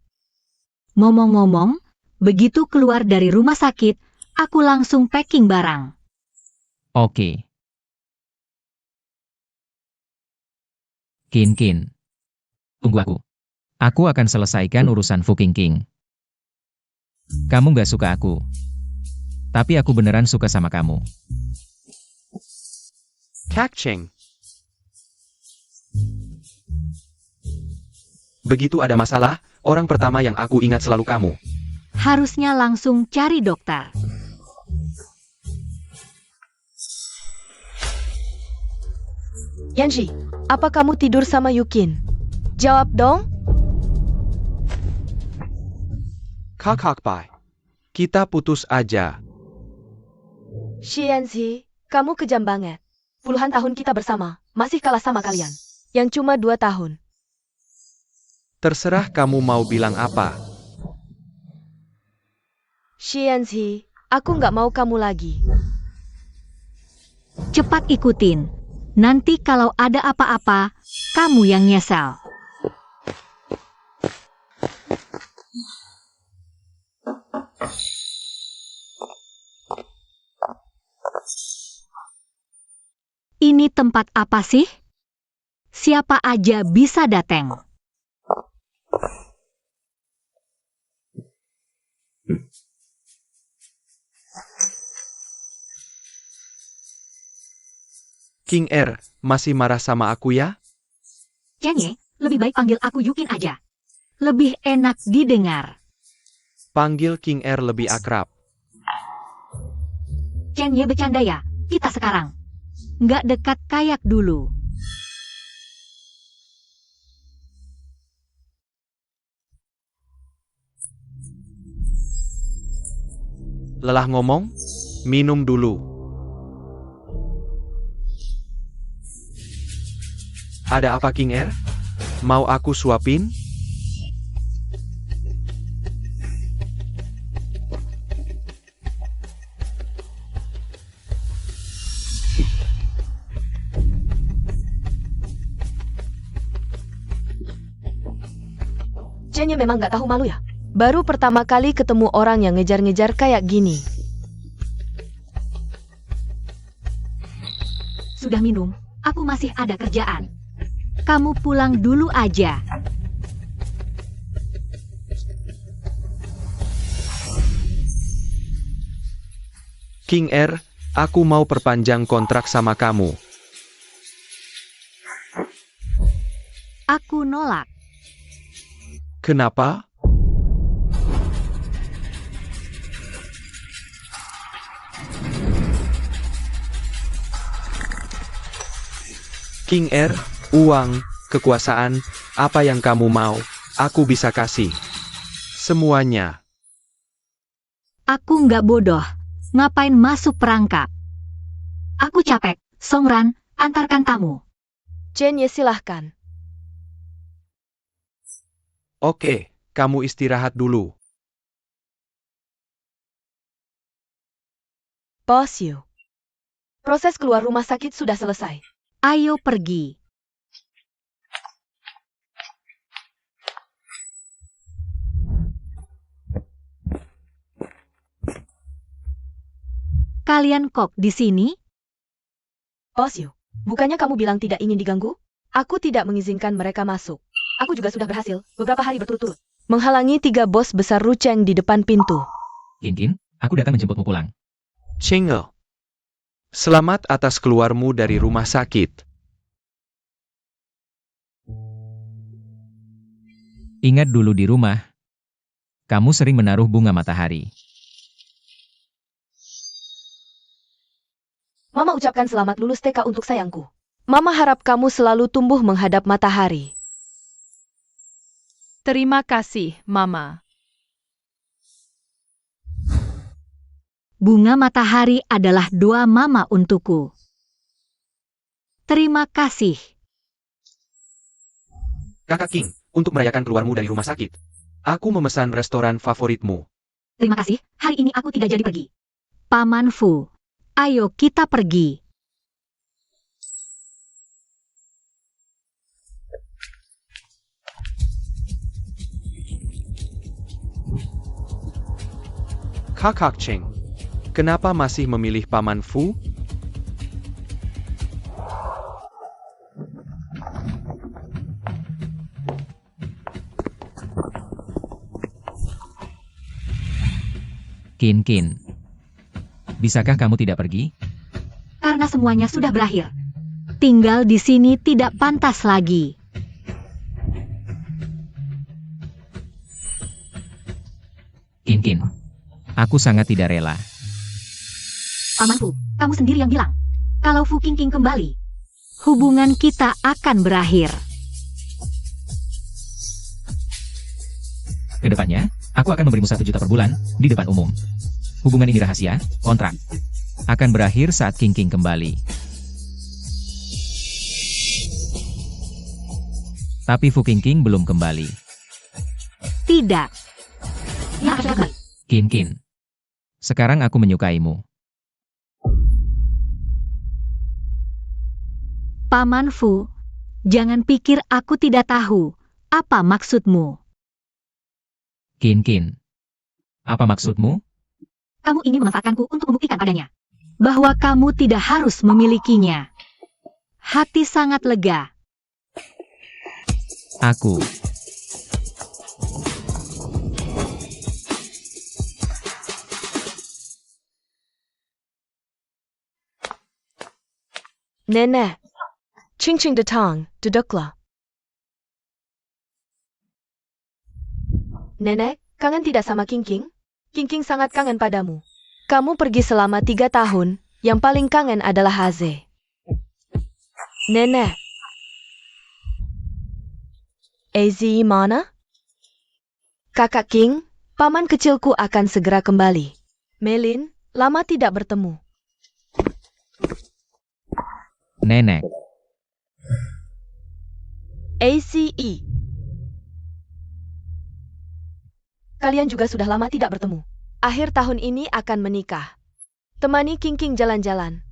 Ngomong-ngomong, begitu keluar dari rumah sakit, aku langsung packing barang.
Oke. Kin. Tunggu aku. Aku akan selesaikan urusan Fuking King. Kamu gak suka aku. Tapi aku beneran suka sama kamu.
Kak Cheng. Begitu ada masalah, orang pertama yang aku ingat selalu kamu.
Harusnya langsung cari dokter.
Yanji, apa kamu tidur sama Yukin? Jawab dong.
Kakak Bai. Kita putus aja.
Yanzi, kamu kejam banget. Puluhan tahun kita bersama, masih kalah sama kalian. Yang cuma 2 tahun.
Terserah kamu mau bilang apa.
Yanzi, aku nggak mau kamu lagi.
Cepat ikutin. Nanti kalau ada apa-apa, kamu yang nyesel. Ini tempat apa sih? Siapa aja bisa datang.
King R, masih marah sama aku ya?
Cenye, lebih baik panggil aku Yukin aja. Lebih enak didengar.
Panggil King R lebih akrab.
Cenye bercanda ya, kita sekarang. Nggak dekat kayak dulu.
Lelah ngomong? Minum dulu. Ada apa King R? Mau aku suapin?
Cenye memang nggak tahu malu ya? Baru pertama kali ketemu orang yang ngejar-ngejar kayak gini.
Sudah minum, aku masih ada kerjaan. Kamu pulang dulu aja.
King R, aku mau perpanjang kontrak sama kamu.
Aku nolak.
Kenapa? King R, uang, kekuasaan, apa yang kamu mau, aku bisa kasih. Semuanya.
Aku nggak bodoh. Ngapain masuk perangkap? Aku capek. Songran, antarkan tamu.
Chen Ye silahkan.
Oke, kamu istirahat dulu.
Bos Yu. Proses keluar rumah sakit sudah selesai.
Ayo pergi. Kalian kok di sini?
Bos Yu, bukannya kamu bilang tidak ingin diganggu? Aku tidak mengizinkan mereka masuk. Aku juga sudah berhasil beberapa hari berturut-turut menghalangi 3 bos besar Rucheng di depan pintu.
Kin, aku datang menjemputmu pulang.
Chengge. Selamat atas keluarmu dari rumah sakit.
Ingat dulu di rumah, kamu sering menaruh bunga matahari.
Mama ucapkan selamat lulus TK untuk sayangku. Mama harap kamu selalu tumbuh menghadap matahari.
Terima kasih, Mama.
Bunga matahari adalah doa mama untukku. Terima kasih.
Kakak King, untuk merayakan keluarmu dari rumah sakit, aku memesan restoran favoritmu.
Terima kasih, hari ini aku tidak jadi pergi. Paman Fu, ayo kita pergi.
Kakak Cheng, kenapa masih memilih Paman Fu?
Kin, bisakah kamu tidak pergi?
Karena semuanya sudah berakhir. Tinggal di sini tidak pantas lagi.
Kin, aku sangat tidak rela.
Paman Fu, kamu sendiri yang bilang. Kalau Fu Qingqing kembali, hubungan kita akan berakhir.
Kedepannya, aku akan memberimu 1 juta per bulan, di depan umum. Hubungan ini rahasia, kontrak. Akan berakhir saat Qingqing kembali. Tapi Fu Qingqing belum kembali.
Tidak. Ya, sudah kembali.
Kin, sekarang aku menyukaimu.
Paman Fu, jangan pikir aku tidak tahu apa maksudmu.
Kin, apa maksudmu?
Kamu ingin memanfaatkanku untuk membuktikan padanya bahwa kamu tidak harus memilikinya. Hati sangat lega.
Aku.
Nenek, Qingqing datang, duduklah. Nenek, kangen tidak sama Qingqing? Qingqing sangat kangen padamu. Kamu pergi selama 3 tahun, yang paling kangen adalah Haze. Nenek. Ezi mana? Kakak King, paman kecilku akan segera kembali. Melin, lama tidak bertemu.
Nenek.
ACE. Kalian juga sudah lama tidak bertemu. Akhir tahun ini akan menikah. Temani Qingqing jalan-jalan.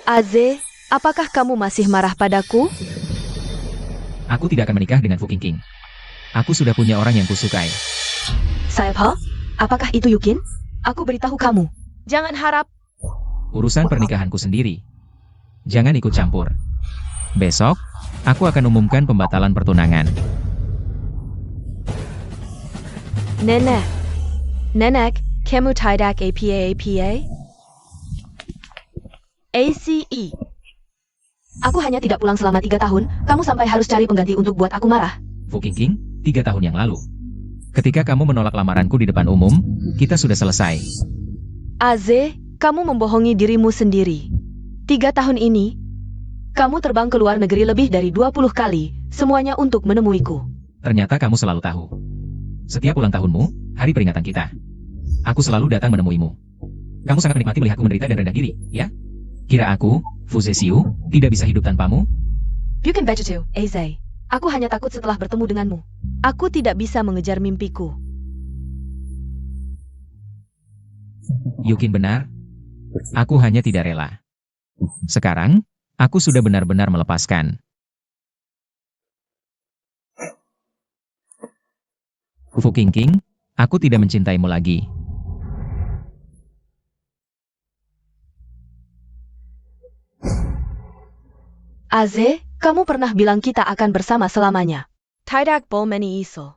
Aze, apakah kamu masih marah padaku?
Aku tidak akan menikah dengan Fu Qingqing. Aku sudah punya orang yang kusukai.
Siapa? Apakah itu Yukin? Aku beritahu kamu. Jangan harap.
Urusan pernikahanku sendiri. Jangan ikut campur. Besok, aku akan umumkan pembatalan pertunangan.
Nenek, kamu tidak apa? ACE. Aku hanya tidak pulang selama 3 tahun, kamu sampai harus cari pengganti untuk buat aku marah.
Fu Qingqing, 3 tahun yang lalu. Ketika kamu menolak lamaranku di depan umum, kita sudah selesai.
Aze, kamu membohongi dirimu sendiri. 3 tahun ini, kamu terbang ke luar negeri lebih dari 20 kali, semuanya untuk menemuiku.
Ternyata kamu selalu tahu. Setiap ulang tahunmu, hari peringatan kita. Aku selalu datang menemuimu. Kamu sangat menikmati melihatku menderita dan rendah diri, ya? Kira aku, Fu Zesiu, tidak bisa hidup tanpamu?
You can bet it too, Aizai. Aku hanya takut setelah bertemu denganmu. Aku tidak bisa mengejar mimpiku.
Yukin benar. Aku hanya tidak rela. Sekarang, aku sudah benar-benar melepaskan. Fu Qingqing, aku tidak mencintaimu lagi.
Aze, kamu pernah bilang kita akan bersama selamanya. Tidak boleh iso.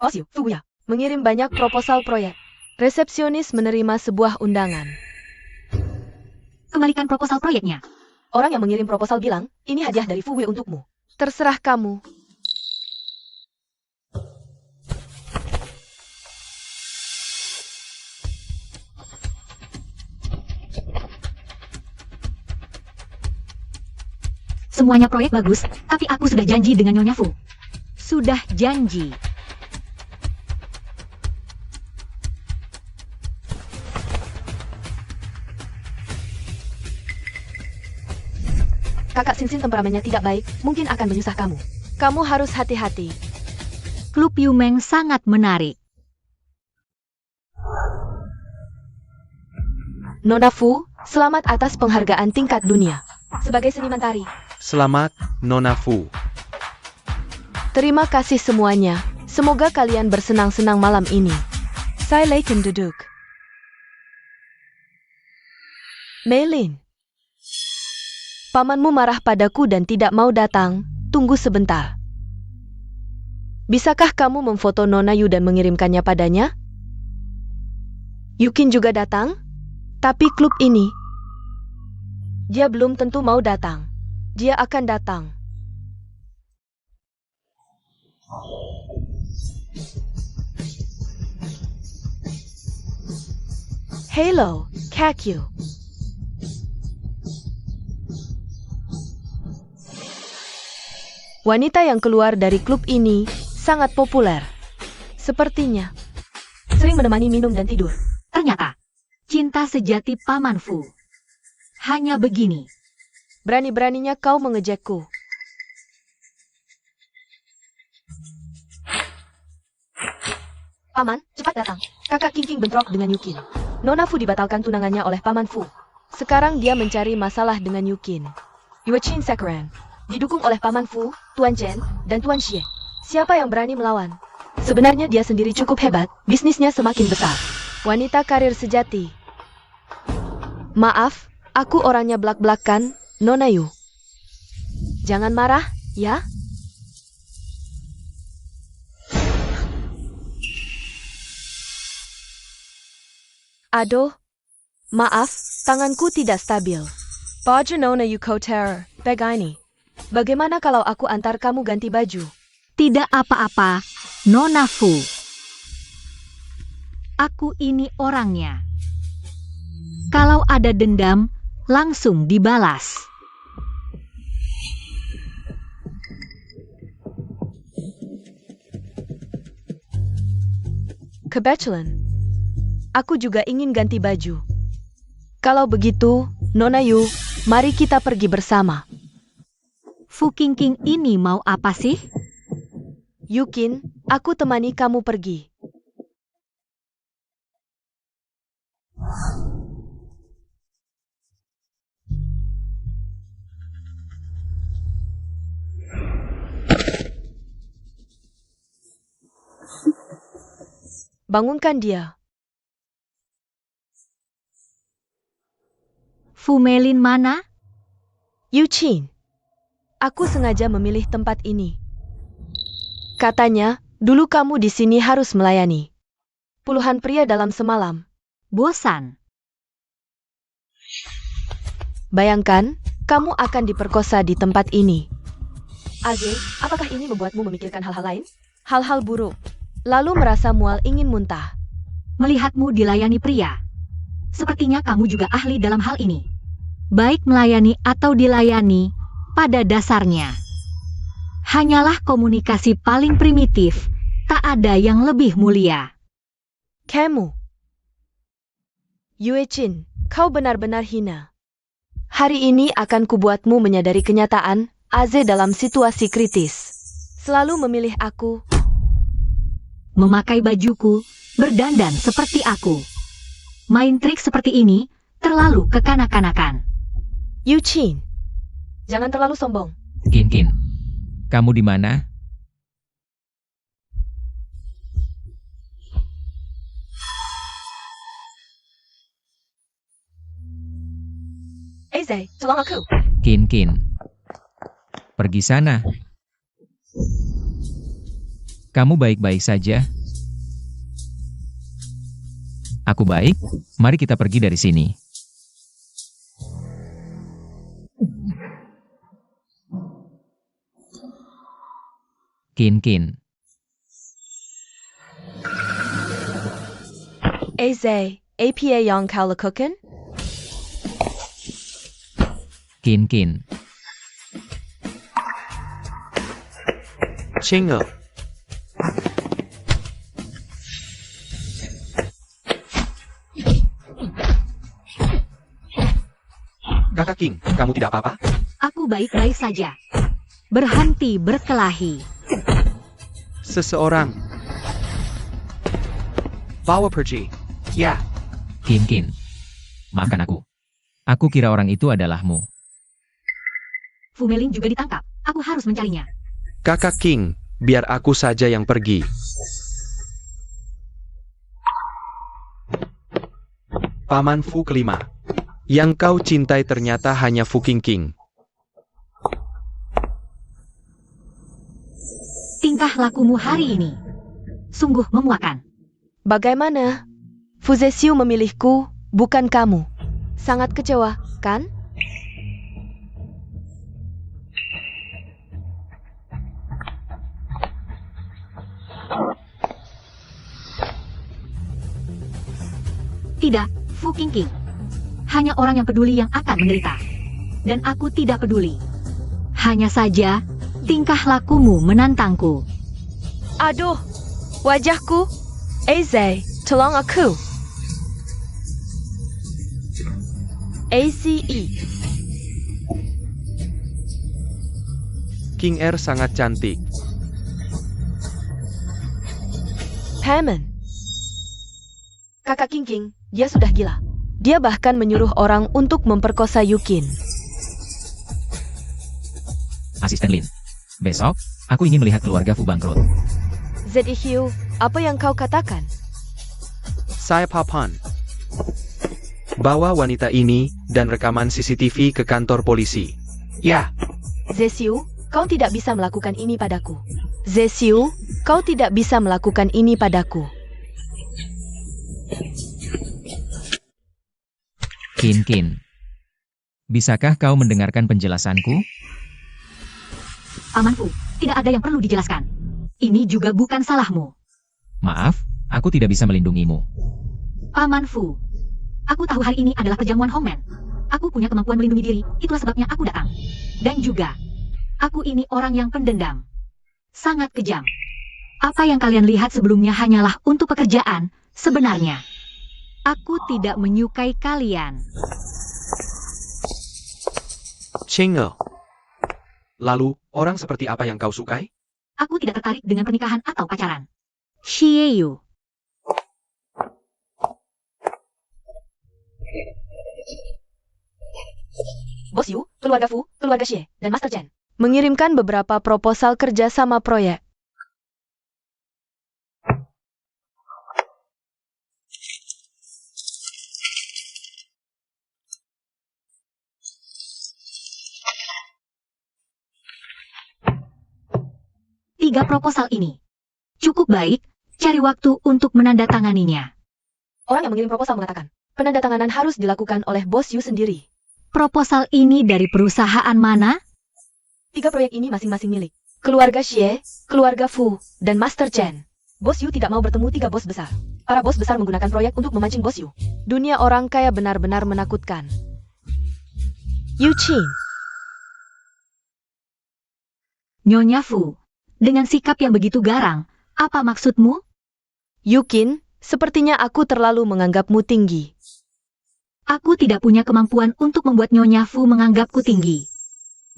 Osiu, Fuya, mengirim banyak proposal proyek. Resepsionis menerima sebuah undangan.
Kembalikan proposal proyeknya.
Orang yang mengirim proposal bilang, ini hadiah dari Fuwe untukmu. Terserah kamu.
Semuanya proyek bagus, tapi aku sudah janji dengan Nyonya Fu. Sudah janji.
Kakak Sinsin temperamennya tidak baik, mungkin akan menyusah kamu. Kamu harus hati-hati.
Klub Yumeng sangat menarik.
Nona Fu, selamat atas penghargaan tingkat dunia. Sebagai seniman tari.
Selamat, Nona Fu.
Terima kasih semuanya. Semoga kalian bersenang-senang malam ini. Saya Leiken duduk. Meilin. Pamanmu marah padaku dan tidak mau datang. Tunggu sebentar. Bisakah kamu memfoto Nona Yu dan mengirimkannya padanya? Yukin juga datang? Tapi klub ini, dia belum tentu mau datang. Dia akan datang. Hello, Kakyu. Wanita yang keluar dari klub ini sangat populer. Sepertinya sering menemani minum dan tidur.
Ternyata, cinta sejati Paman Fu. Hanya begini.
Berani-beraninya kau mengejekku. Paman, cepat datang. Kakak Qingqing bentrok dengan Yukin. Nona Fu dibatalkan tunangannya oleh Paman Fu. Sekarang dia mencari masalah dengan Yukin. Yuqin Sekuran didukung oleh Paman Fu, Tuan Chen, dan Tuan Xie. Siapa yang berani melawan? Sebenarnya dia sendiri cukup hebat, bisnisnya semakin besar. Wanita karir sejati. Maaf, aku orangnya belak-belakan, Nona Yu. Jangan marah, ya? Aduh, maaf, tanganku tidak stabil. Baju Nona Yu kotor, begini. Bagaimana kalau aku antar kamu ganti baju?
Tidak apa-apa, Nona Fu. Aku ini orangnya. Kalau ada dendam, langsung dibalas.
Kebetulan, aku juga ingin ganti baju. Kalau begitu, Nona Yu, mari kita pergi bersama.
Fu Qingqing ini mau apa sih?
Yukin, aku temani kamu pergi. Bangunkan dia.
Fu Meilin mana?
Yuqin, aku sengaja memilih tempat ini. Katanya, dulu kamu di sini harus melayani puluhan pria dalam semalam.
Bosan.
Bayangkan, kamu akan diperkosa di tempat ini. Aze, apakah ini membuatmu memikirkan hal-hal lain? Hal-hal buruk. Lalu merasa mual ingin muntah.
Melihatmu dilayani pria. Sepertinya kamu juga ahli dalam hal ini. Baik melayani atau dilayani, pada dasarnya hanyalah komunikasi paling primitif, tak ada yang lebih mulia.
Kamu. Yue Qin, kau benar-benar hina. Hari ini akan kubuatmu menyadari kenyataan, Aze dalam situasi kritis. Selalu memilih aku.
Memakai bajuku, berdandan seperti aku. Main trik seperti ini, terlalu kekanak-kanakan.
Yu Qin, jangan terlalu sombong.
Kin, kamu di mana?
Aze, tolong aku.
Kin, pergi sana. Kamu baik-baik saja? Aku baik, mari kita pergi dari sini. Kin.
Aze, apa yang kau lakukan?
Kin.
Chinge.
Kakak King, kamu tidak apa-apa?
Aku baik-baik saja. Berhenti berkelahi.
Seseorang. Bawa pergi. Ya.
Kin. Maafkan aku. Aku kira orang itu adalahmu.
Fu Meling juga ditangkap. Aku harus mencarinya.
Kakak King, biar aku saja yang pergi. Paman Fu kelima. Yang kau cintai ternyata hanya Fu King.
Tingkah lakumu hari ini sungguh memuakan.
Bagaimana? Fu Zesiu memilihku, bukan kamu. Sangat kecewa, kan?
Tidak, Fu King. Hanya orang yang peduli yang akan menderita. Dan aku tidak peduli. Hanya saja, tingkah lakumu menantangku.
Aduh, wajahku. Aze, tolong aku. ACE.
King Er sangat cantik.
Paman. Kakak King, dia sudah gila. Dia bahkan menyuruh orang untuk memperkosa Yukin.
Asisten Lin. Besok, aku ingin melihat keluarga Fu bangkrut.
Zhihu, apa yang kau katakan?
Saya Papan. Bawa wanita ini dan rekaman CCTV ke kantor polisi. Ya.
Zesiu, kau tidak bisa melakukan ini padaku. Zesiu, kau tidak bisa melakukan ini padaku.
Kin. Bisakah kau mendengarkan penjelasanku?
Paman Fu, tidak ada yang perlu dijelaskan. Ini juga bukan salahmu.
Maaf, aku tidak bisa melindungimu.
Paman Fu, aku tahu hari ini adalah perjamuan Hongmen. Aku punya kemampuan melindungi diri, itulah sebabnya aku datang. Dan juga, aku ini orang yang pendendam. Sangat kejam. Apa yang kalian lihat sebelumnya hanyalah untuk pekerjaan, sebenarnya. Aku tidak menyukai kalian.
Chinge.
Lalu, orang seperti apa yang kau sukai?
Aku tidak tertarik dengan pernikahan atau pacaran. Xieyu.
Bos Yu, keluarga Fu, keluarga Xie, dan Master Chen mengirimkan beberapa proposal kerja sama proyek.
Tiga proposal ini cukup baik, cari waktu untuk menandatanganinya.
Orang yang mengirim proposal mengatakan, penandatanganan harus dilakukan oleh Bos Yu sendiri.
Proposal ini dari perusahaan mana?
Tiga proyek ini masing-masing milik keluarga Xie, keluarga Fu, dan Master Chen. Bos Yu tidak mau bertemu tiga bos besar. Para bos besar menggunakan proyek untuk memancing Bos Yu. Dunia orang kaya benar-benar menakutkan. Yu Qin.
Nyonya Fu, dengan sikap yang begitu garang, apa maksudmu?
Yukin, Sepertinya aku terlalu menganggapmu tinggi.
Aku tidak punya kemampuan untuk membuat Nyonya Fu menganggapku tinggi.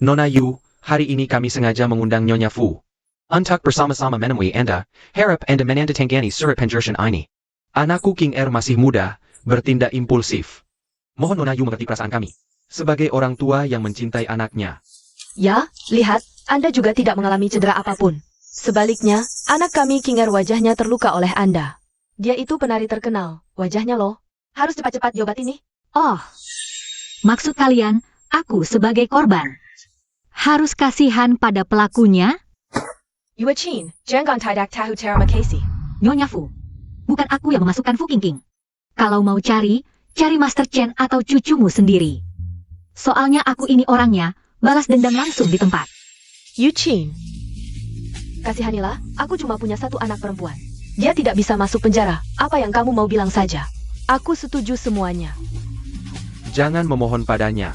Nona Yu, hari ini kami sengaja mengundang Nyonya Fu. Untuk bersama-sama menemui Anda, harap Anda menandatangani surat penjelasan ini. Anakku King Er masih muda, bertindak impulsif. Mohon Nona Yu mengerti perasaan kami. Sebagai orang tua yang mencintai anaknya.
Ya, lihat, Anda juga tidak mengalami cedera apapun. Sebaliknya, anak kami King Er wajahnya terluka oleh Anda. Dia itu penari terkenal, wajahnya loh. Harus cepat-cepat diobat ini.
Oh, maksud kalian, aku sebagai korban harus kasihan pada pelakunya?
Yue Qin, jangan tidak tahu terima kasih.
Nyonya Fu, bukan aku yang memasukkan Fu Qingqing. Kalau mau cari Master Chen atau cucumu sendiri. Soalnya aku ini orangnya, balas dendam langsung di tempat.
Yu Qin. Kasihanilah, aku cuma punya satu anak perempuan. Dia tidak bisa masuk penjara, apa yang kamu mau bilang saja. Aku setuju semuanya.
Jangan memohon padanya.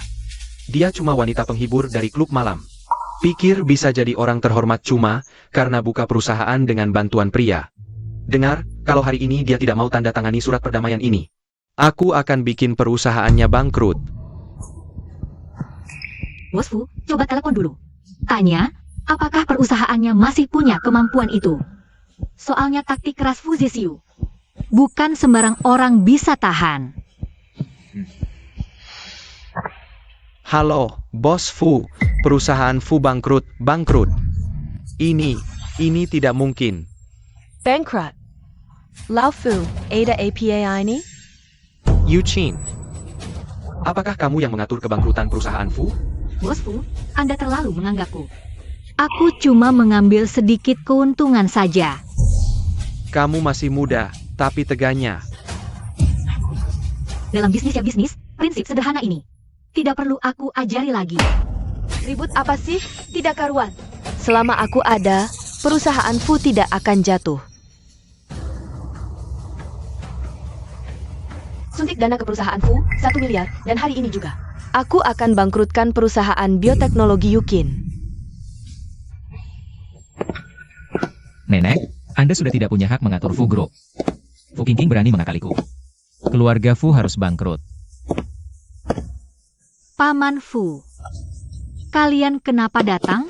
Dia cuma wanita penghibur dari klub malam. Pikir bisa jadi orang terhormat cuma karena buka perusahaan dengan bantuan pria. Dengar, kalau hari ini dia tidak mau tanda tangani surat perdamaian ini, aku akan bikin perusahaannya bangkrut.
Bos Fu, coba telepon dulu. Tanya, apakah perusahaannya masih punya kemampuan itu? Soalnya taktik keras Fu Zisiu bukan sembarang orang bisa tahan.
Halo, Bos Fu. Perusahaan Fu bangkrut. Ini tidak mungkin.
Bankrupt. Lao Fu, ada APA ini?
Yu Qin. Apakah kamu yang mengatur kebangkrutan perusahaan Fu?
Bos Fu, Anda terlalu menganggapku. Aku cuma mengambil sedikit keuntungan saja.
Kamu masih muda, tapi teganya.
Dalam bisnis ya bisnis, prinsip sederhana ini tidak perlu aku ajari lagi.
Ribut apa sih? Tidak karuan. Selama aku ada, perusahaan Fu tidak akan jatuh. Suntik dana ke perusahaan Fu, 1 miliar, dan hari ini juga. Aku akan bangkrutkan perusahaan bioteknologi Yukin.
Nenek, Anda sudah tidak punya hak mengatur Fu Group. Fu Qingqing berani mengakaliku. Keluarga Fu harus bangkrut.
Paman Fu, kalian kenapa datang?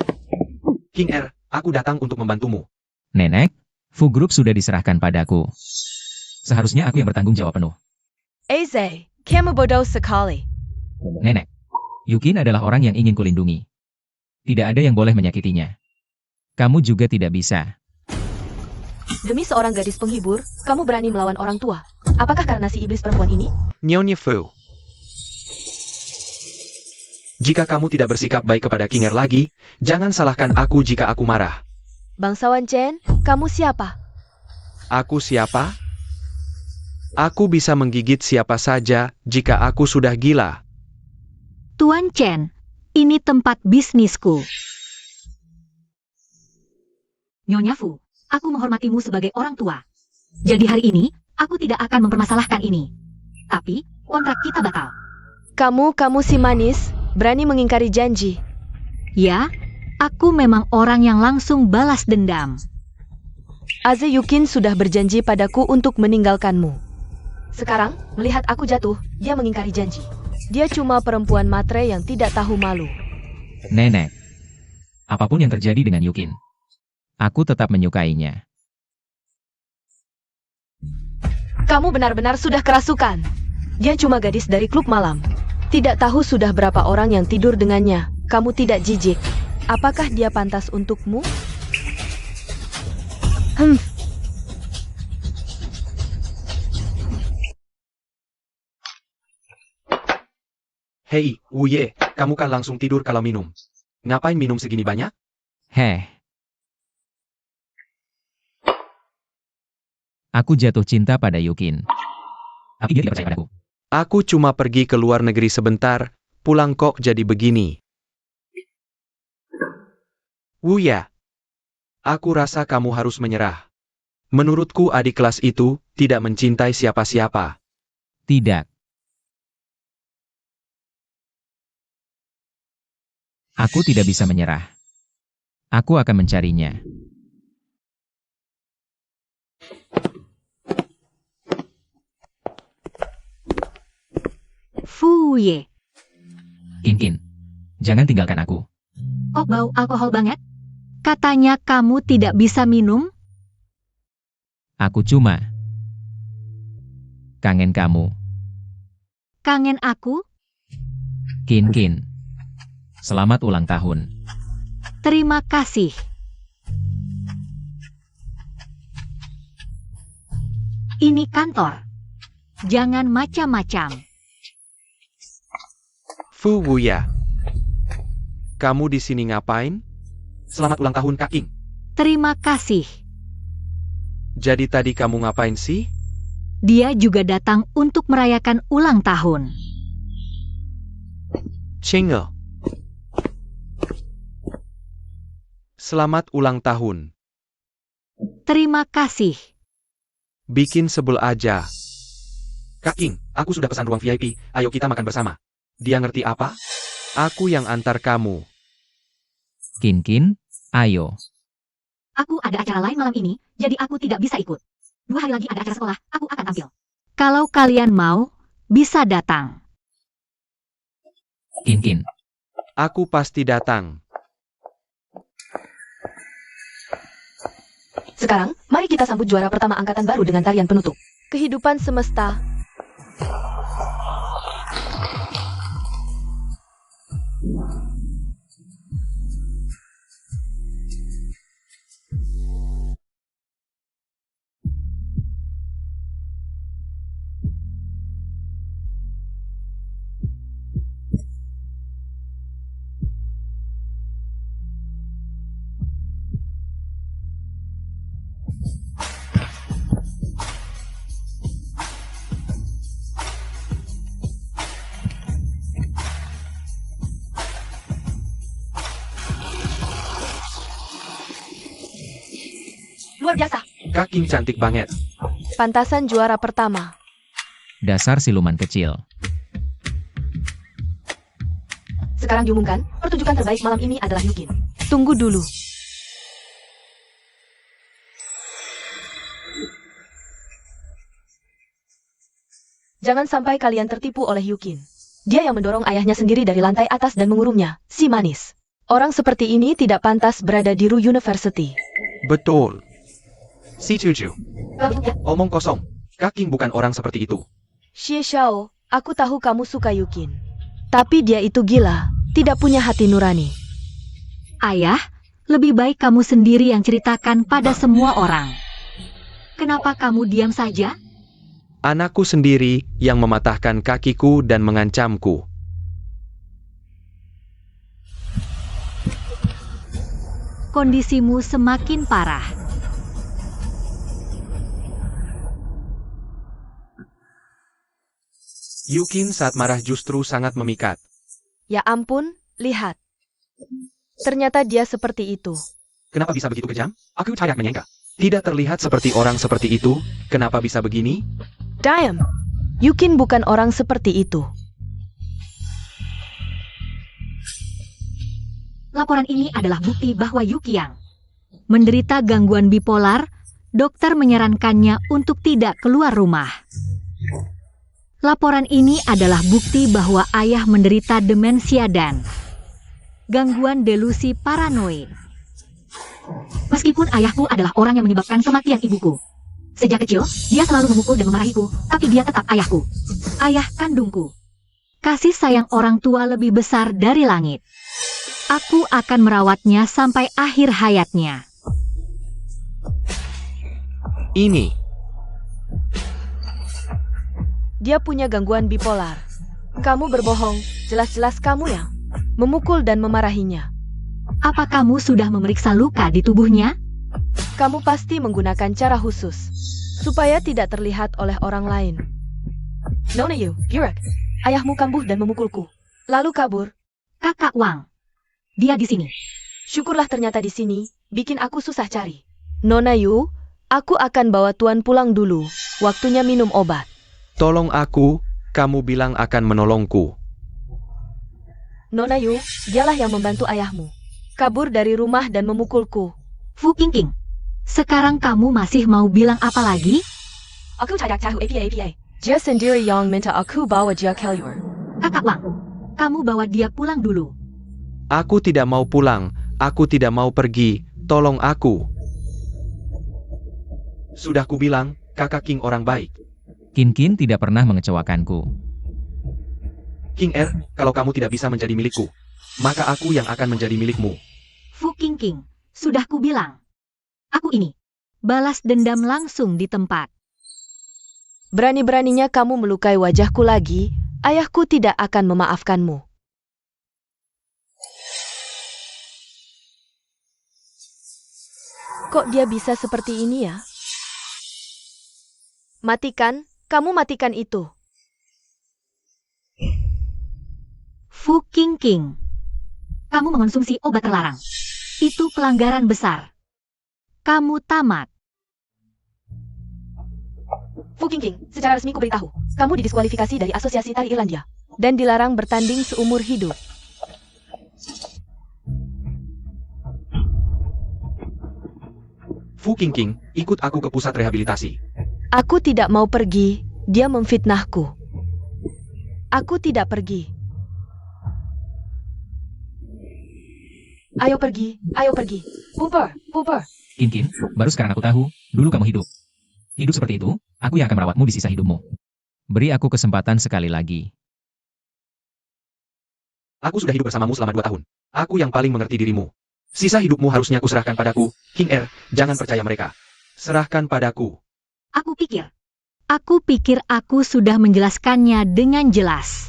King Er, aku datang untuk membantumu.
Nenek, Fu Group sudah diserahkan padaku. Seharusnya aku yang bertanggung jawab penuh.
Eze, kamu bodoh sekali.
Nenek, Yukin adalah orang yang ingin kulindungi. Tidak ada yang boleh menyakitinya. Kamu juga tidak bisa.
Demi seorang gadis penghibur, kamu berani melawan orang tua. Apakah karena si iblis perempuan ini?
Nyonya Fu. Jika kamu tidak bersikap baik kepada King Er lagi, jangan salahkan aku jika aku marah.
Bangsawan Chen, kamu siapa?
Aku siapa? Aku bisa menggigit siapa saja jika aku sudah gila.
Tuan Chen, ini tempat bisnisku. Nyonya Fu, aku menghormatimu sebagai orang tua. Jadi hari ini, aku tidak akan mempermasalahkan ini. Tapi, kontrak kita batal.
Kamu si manis, berani mengingkari janji.
Ya, aku memang orang yang langsung balas dendam.
Aze Yukin sudah berjanji padaku untuk meninggalkanmu. Sekarang, melihat aku jatuh, dia mengingkari janji. Dia cuma perempuan matre yang tidak tahu malu.
Nenek, apapun yang terjadi dengan Yukin, aku tetap menyukainya.
Kamu benar-benar sudah kerasukan. Dia cuma gadis dari klub malam. Tidak tahu sudah berapa orang yang tidur dengannya. Kamu tidak jijik. Apakah dia pantas untukmu?
Hei, Wuye, kamu kan langsung tidur kalau minum. Ngapain minum segini banyak?
Heh. Aku jatuh cinta pada Yukin. Tapi dia tidak percaya padaku.
Aku cuma pergi ke luar negeri sebentar, pulang kok jadi begini. Wuya, aku rasa kamu harus menyerah. Menurutku adik kelas itu tidak mencintai siapa-siapa.
Tidak. Aku tidak bisa menyerah. Aku akan mencarinya.
Fu Ye.
Kin, jangan tinggalkan aku.
Kok bau alkohol banget? Katanya kamu tidak bisa minum?
Aku cuma kangen kamu.
Kangen aku?
Kin. Selamat ulang tahun.
Terima kasih. Ini kantor. Jangan macam-macam.
Fu Wuya. Kamu di sini ngapain?
Selamat ulang tahun, Kak King.
Terima kasih.
Jadi tadi kamu ngapain sih?
Dia juga datang untuk merayakan ulang tahun.
Cengel. Selamat ulang tahun.
Terima kasih.
Bikin sebel aja.
Kak King, aku sudah pesan ruang VIP, ayo kita makan bersama. Dia ngerti apa?
Aku yang antar kamu.
Kin, ayo.
Aku ada acara lain malam ini, jadi aku tidak bisa ikut. 2 hari lagi ada acara sekolah, aku akan tampil. Kalau kalian mau, bisa datang.
Kin.
Aku pasti datang.
Sekarang, mari kita sambut juara pertama angkatan baru dengan tarian penutup. Kehidupan semesta. Luar biasa.
Kak King cantik banget.
Pantasan juara pertama.
Dasar siluman kecil.
Sekarang diumumkan, pertunjukan terbaik malam ini adalah Yukin. Tunggu dulu. Jangan sampai kalian tertipu oleh Yukin. Dia yang mendorong ayahnya sendiri dari lantai atas dan mengurungnya, si manis. Orang seperti ini tidak pantas berada di Ru University.
Betul.
Si Cucu. Omong kosong. Kak King bukan orang seperti itu.
Xie Xiao, aku tahu kamu suka Yukin. Tapi dia itu gila, tidak punya hati nurani.
Ayah, lebih baik kamu sendiri yang ceritakan pada semua orang. Kenapa kamu diam saja?
Anakku sendiri yang mematahkan kakiku dan mengancamku.
Kondisimu semakin parah.
Yukin saat marah justru sangat memikat.
Ya ampun, lihat. Ternyata dia seperti itu.
Kenapa bisa begitu kejam? Aku tidak menyangka.
Tidak terlihat seperti orang seperti itu. Kenapa bisa begini?
Diam. Yukin bukan orang seperti itu.
Laporan ini adalah bukti bahwa Yukiang menderita gangguan bipolar. Dokter menyarankannya untuk tidak keluar rumah. Laporan ini adalah bukti bahwa ayah menderita demensia dan gangguan delusi paranoid. Meskipun ayahku adalah orang yang menyebabkan kematian ibuku. Sejak kecil, dia selalu memukul dan memarahiku, tapi dia tetap ayahku. Ayah kandungku. Kasih sayang orang tua lebih besar dari langit. Aku akan merawatnya sampai akhir hayatnya.
Ini.
Dia punya gangguan bipolar. Kamu berbohong, jelas-jelas kamu yang memukul dan memarahinya.
Apa kamu sudah memeriksa luka di tubuhnya?
Kamu pasti menggunakan cara khusus, supaya tidak terlihat oleh orang lain. Nona Yu, Yurak, ayahmu kambuh dan memukulku, lalu kabur.
Kakak Wang. Dia di sini.
Syukurlah ternyata di sini, bikin aku susah cari. Nona Yu, aku akan bawa Tuan pulang dulu, waktunya minum obat.
Tolong aku, kamu bilang akan menolongku.
Nona Yu, dialah yang membantu ayahmu. Kabur dari rumah dan memukulku.
Fu Qingqing. Sekarang kamu masih mau bilang apa lagi?
Aku tidak tahu apa-apa. Dia sendiri yang minta aku bawa dia keluar.
Kakak Wang, kamu bawa dia pulang dulu.
Aku tidak mau pulang, aku tidak mau pergi, tolong aku. Sudah kubilang, kakak King orang baik.
Kin tidak pernah mengecewakanku.
King kalau kamu tidak bisa menjadi milikku, maka aku yang akan menjadi milikmu.
Fu King, sudah kubilang. Aku ini. Balas dendam langsung di tempat.
Berani-beraninya kamu melukai wajahku lagi, ayahku tidak akan memaafkanmu. Kok dia bisa seperti ini ya? Matikan, kamu matikan itu.
Fu King, kamu mengonsumsi obat terlarang. Itu pelanggaran besar. Kamu tamat.
Fu King, secara resmi kuberitahu, kamu didiskualifikasi dari Asosiasi Tari Irlandia dan dilarang bertanding seumur hidup.
Fu King, ikut aku ke pusat rehabilitasi.
Aku tidak mau pergi, dia memfitnahku. Aku tidak pergi. Ayo pergi, ayo pergi. Pooper.
Kin, baru sekarang aku tahu, dulu kamu hidup. Hidup seperti itu, aku yang akan merawatmu di sisa hidupmu. Beri aku kesempatan sekali lagi.
Aku sudah hidup bersamamu selama 2 tahun. Aku yang paling mengerti dirimu. Sisa hidupmu harusnya kuserahkan padaku. King jangan percaya mereka. Serahkan padaku.
Aku pikir aku sudah menjelaskannya dengan jelas.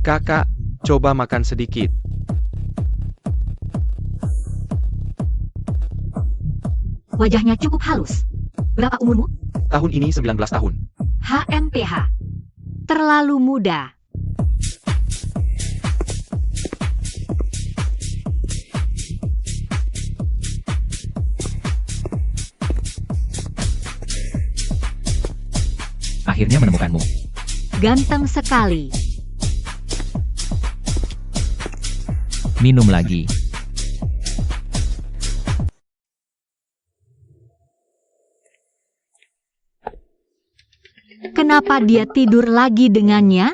Kakak, coba makan sedikit.
Wajahnya cukup halus. Berapa umurmu?
Tahun ini 19 tahun.
HMPH. Terlalu muda.
Akhirnya menemukanmu.
Ganteng sekali.
Minum lagi.
Kenapa dia tidur lagi dengannya?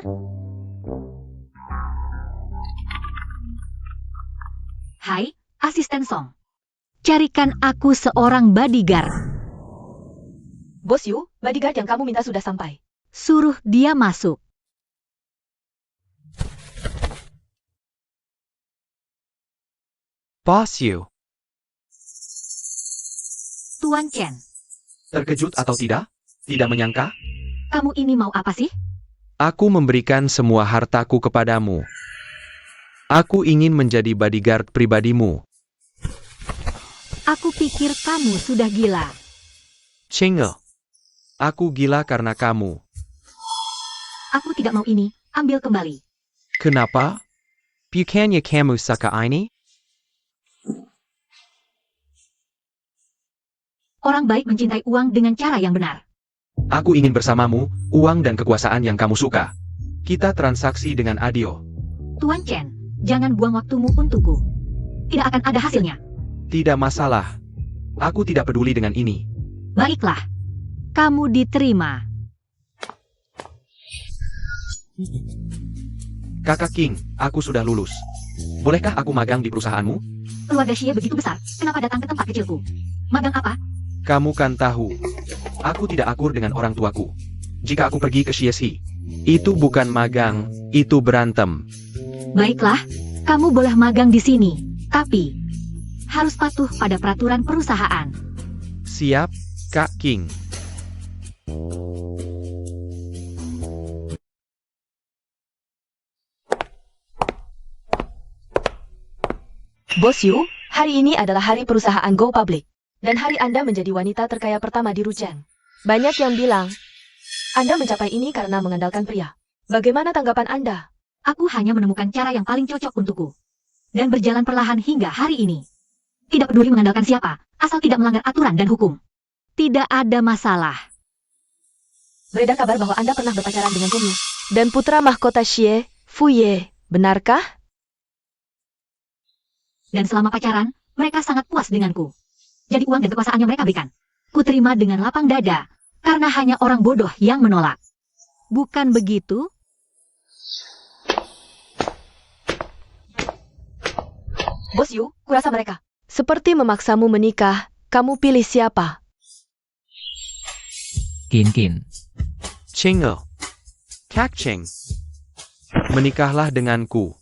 Hai, asisten Song. Carikan aku seorang bodyguard.
Bos Yu, bodyguard yang kamu minta sudah sampai.
Suruh dia masuk.
Boss Yu.
Tuan Chen,
Terkejut atau tidak? Tidak menyangka?
kamu ini mau apa sih?
Aku memberikan semua hartaku kepadamu. Aku ingin menjadi bodyguard pribadimu.
Aku pikir kamu sudah gila.
Cengel. Aku gila karena kamu.
Aku tidak mau ini, ambil kembali.
Kenapa? Bukannya kamu suka ini?
Orang baik mencintai uang dengan cara yang benar.
Aku ingin bersamamu, uang dan kekuasaan yang kamu suka. Kita transaksi dengan adil.
Tuan Chen, jangan buang waktumu untukku. Tidak akan ada hasilnya.
Tidak masalah. Aku tidak peduli dengan ini.
Baiklah. Kamu diterima.
Kakak King, aku sudah lulus. Bolehkah aku magang di perusahaanmu?
Keluarga Xie begitu besar, kenapa datang ke tempat kecilku? Magang apa?
Kamu kan tahu. Aku tidak akur dengan orang tuaku. Jika aku pergi ke CSI, itu bukan magang, itu berantem.
Baiklah, kamu boleh magang di sini. Tapi, harus patuh pada peraturan perusahaan.
Siap, Kak King.
Bos Yu, hari ini adalah hari perusahaan Go Public. Dan hari Anda menjadi wanita terkaya pertama di Rucheng. Banyak yang bilang, Anda mencapai ini karena mengandalkan pria. Bagaimana tanggapan Anda?
Aku hanya menemukan cara yang paling cocok untukku. Dan berjalan perlahan hingga hari ini. Tidak peduli mengandalkan siapa, asal tidak melanggar aturan dan hukum. Tidak ada masalah.
Beredar kabar bahwa Anda pernah berpacaran dengan Gong Yu dan putra mahkota Xie, Fu Ye. Benarkah?
Dan selama pacaran, mereka sangat puas denganku. Jadi uang dan kekuasaan yang mereka berikan. kuterima dengan lapang dada, karena hanya orang bodoh yang menolak.
Bukan begitu?
Bos Yu, kurasa mereka seperti memaksamu menikah. Kamu pilih siapa?
Kin.
Chinge. Kak Ching. Menikahlah denganku.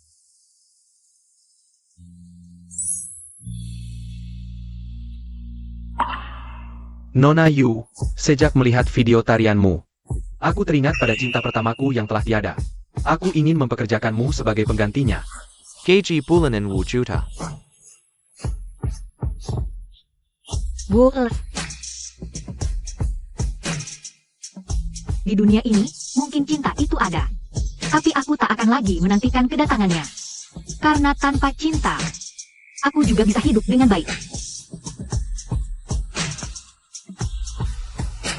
Nona Yu, sejak melihat video tarianmu, aku teringat pada cinta pertamaku yang telah tiada. Aku ingin mempekerjakanmu sebagai penggantinya. Geji bulanan wu juta.
Di dunia ini, mungkin cinta itu ada. Tapi aku tak akan lagi menantikan kedatangannya. Karena tanpa cinta, aku juga bisa hidup dengan baik.